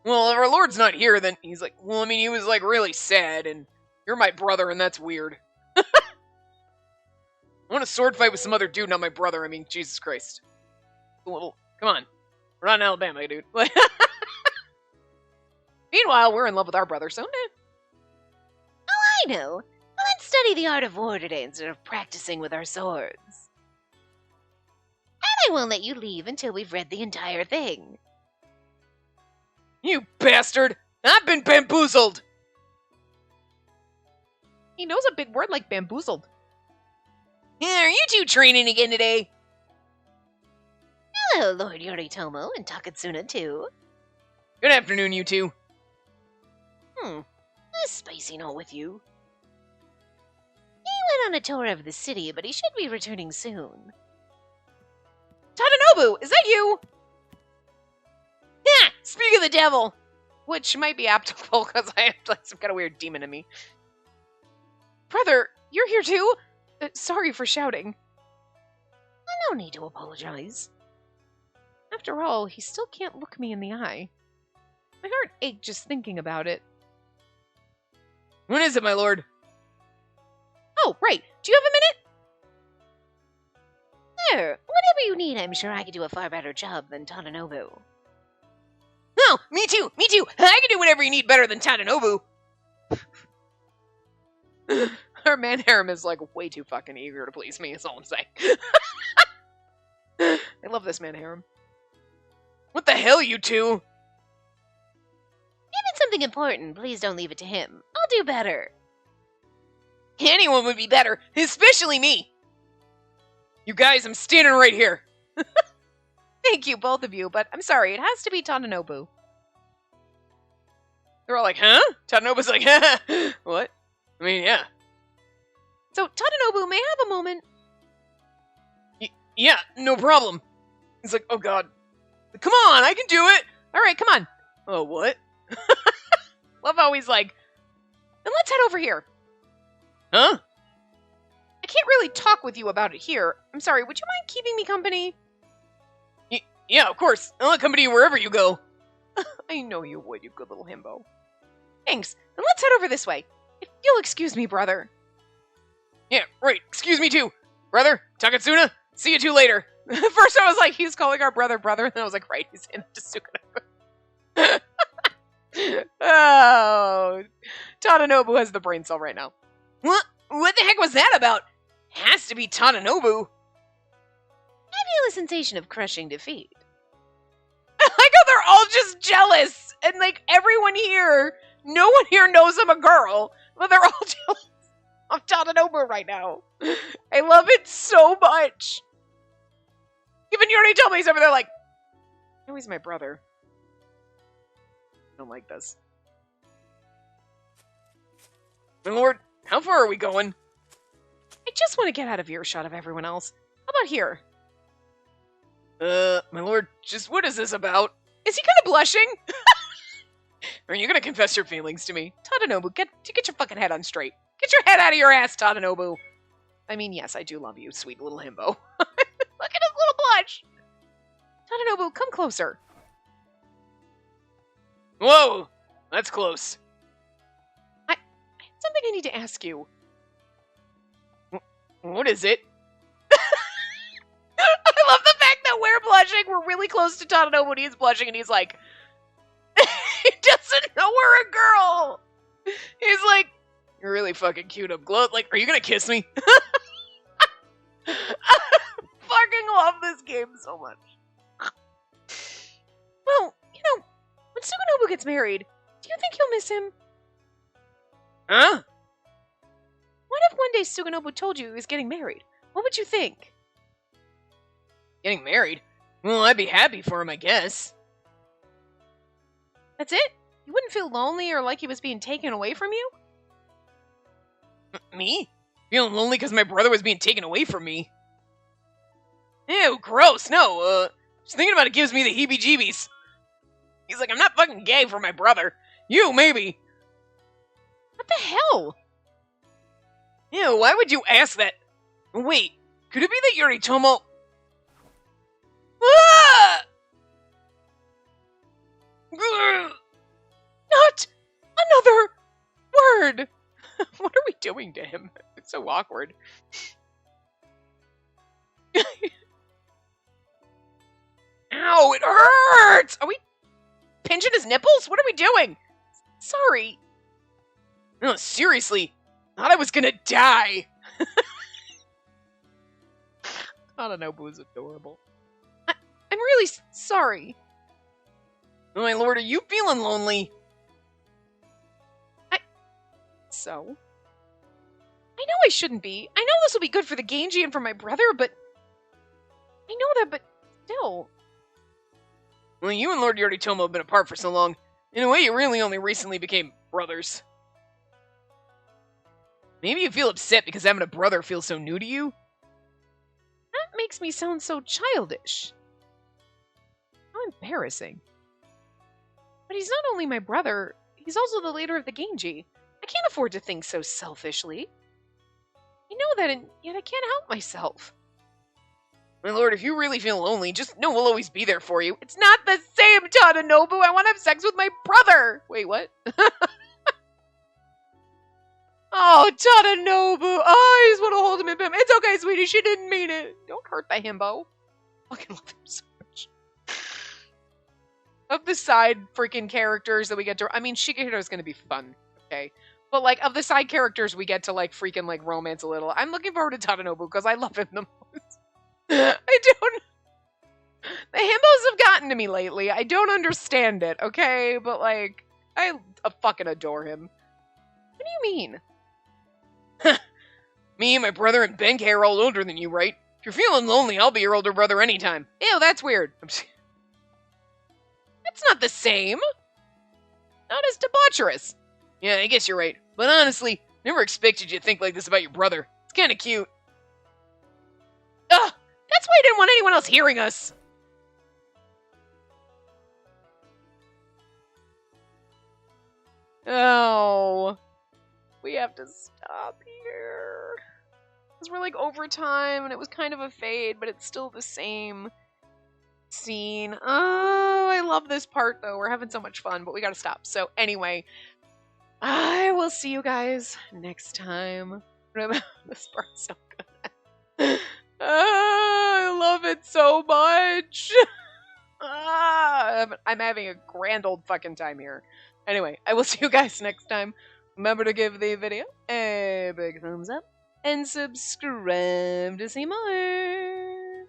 Well, if our Lord's not here, then he's like, well, I mean, he was like really sad, and you're my brother, and that's weird. I want a sword fight with some other dude, not my brother. I mean, Jesus Christ. Come on. We're not in Alabama, dude. Meanwhile, we're in love with our brother, so nah. I know. Well, let's study the art of war today instead of practicing with our swords. And I won't let you leave until we've read the entire thing. You bastard! I've been bamboozled! He knows a big word like bamboozled. Yeah, are you two training again today? Hello, Lord Yoritomo and Takatsuna, too. Good afternoon, you two. Is Spacey not with you? He went on a tour of the city, but he should be returning soon. Tadanobu, is that you? Yeah, speak of the devil. Which might be applicable because I have like some kind of weird demon in me. Brother, you're here too? Sorry for shouting. No need to apologize. After all, he still can't look me in the eye. My heart ached just thinking about it. When is it, my lord? Oh, right. Do you have a minute? There, whatever you need, I'm sure I could do a far better job than Tadanobu. Oh, me too. I can do whatever you need better than Tadanobu. Our man harem is like way too fucking eager to please me, is all I'm saying. I love this man harem. What the hell, you two? If it's something important, please don't leave it to him. I'll do better. Anyone would be better, especially me. You guys, I'm standing right here. Thank you, both of you, but I'm sorry, it has to be Tadanobu. They're all like, huh? Tadanobu's like, what? I mean, yeah. So, Tadanobu, may I have a moment? Yeah, no problem. He's like, oh god. Come on, I can do it! Alright, come on. Oh, what? Love how he's like, then let's head over here. Huh? I can't really talk with you about it here. I'm sorry, would you mind keeping me company? Yeah, of course. I'll accompany you wherever you go. I know you would, you good little himbo. Thanks. Then let's head over this way. If you'll excuse me, brother. Yeah, right. Excuse me too. Brother, Takatsuna, see you two later. First I was like, he's calling our brother, and I was like, right, he's in Suganobu. Oh, Tadanobu has the brain cell right now. What the heck was that about? Has to be Tadanobu. I feel a sensation of crushing defeat. I like how they're all just jealous. And like everyone here, no one here knows I'm a girl, but they're all jealous of Tadanobu right now. I love it so much. Even Yoritomo's over there like, no, he's my brother. I don't like this. My lord, how far are we going? I just want to get out of earshot of everyone else. How about here? My lord, just what is this about? Is he kind of blushing? Are you gonna confess your feelings to me? Tadanobu, get your fucking head on straight. Get your head out of your ass, Tadanobu. I mean, yes, I do love you, sweet little himbo. Look at his little blush. Tadanobu, come closer. Whoa, that's close. something I need to ask you. What is it? I love the fact that we're blushing. We're really close to Tadanobu when he's blushing, and he's like, he doesn't know we're a girl. He's like, you're really fucking cute up close. Like, are you gonna kiss me? I fucking love this game so much. Well, you know, when Suganobu gets married, do you think you'll miss him? Huh? What if one day Suganobu told you he was getting married? What would you think? Getting married? Well, I'd be happy for him, I guess. That's it? You wouldn't feel lonely or like he was being taken away from you? Me? Feeling lonely because my brother was being taken away from me? Ew, gross, no, just thinking about it gives me the heebie-jeebies. He's like, I'm not fucking gay for my brother. You, maybe. What the hell? Ew, why would you ask that? Wait, could it be that Yoritomo... Ah! Not another word! What are we doing to him? It's so awkward. Ow, it hurts! Are we pinching his nipples? What are we doing? Sorry. No, seriously. Thought I was gonna die. Tadanobu is adorable. I'm really sorry. Oh my lord, are you feeling lonely? So? I know I shouldn't be. I know this will be good for the Genji and for my brother, but... I know that, but still... Well, you and Lord Yoritomo have been apart for so long. In a way, you really only recently became brothers. Maybe you feel upset because having a brother feels so new to you? That makes me sound so childish. How embarrassing. But he's not only my brother, he's also the leader of the Genji. I can't afford to think so selfishly. I know that, and yet I can't help myself. My lord, if you really feel lonely, just know we'll always be there for you. It's not the same, Tadanobu! I want to have sex with my brother! Wait, what? Oh, Tadanobu! Oh, I just want to hold him in bed. It's okay, sweetie, she didn't mean it. Don't hurt the himbo. I fucking love him so much. Of the side freaking characters that we get to... I mean, Shigehiro's gonna be fun, okay? But, like, of the side characters we get to, like, freaking, like, romance a little, I'm looking forward to Tadanobu because I love him the most. I don't... The himbos have gotten to me lately. I don't understand it, okay? But, like, I fucking adore him. What do you mean? Me and my brother and Benkei are all older than you, right? If you're feeling lonely, I'll be your older brother anytime. Ew, that's weird. That's not the same. Not as debaucherous. Yeah, I guess you're right. But honestly, never expected you to think like this about your brother. It's kinda cute. Ugh! That's why I didn't want anyone else hearing us! Oh. We have to stop here. Because we're like over time, and it was kind of a fade, but it's still the same scene. Oh, I love this part, though. We're having so much fun, but we gotta stop. So anyway, I will see you guys next time. This part's so good. I love it so much. I'm having a grand old fucking time here. Anyway, I will see you guys next time. Remember to give the video a big thumbs up and subscribe to see more.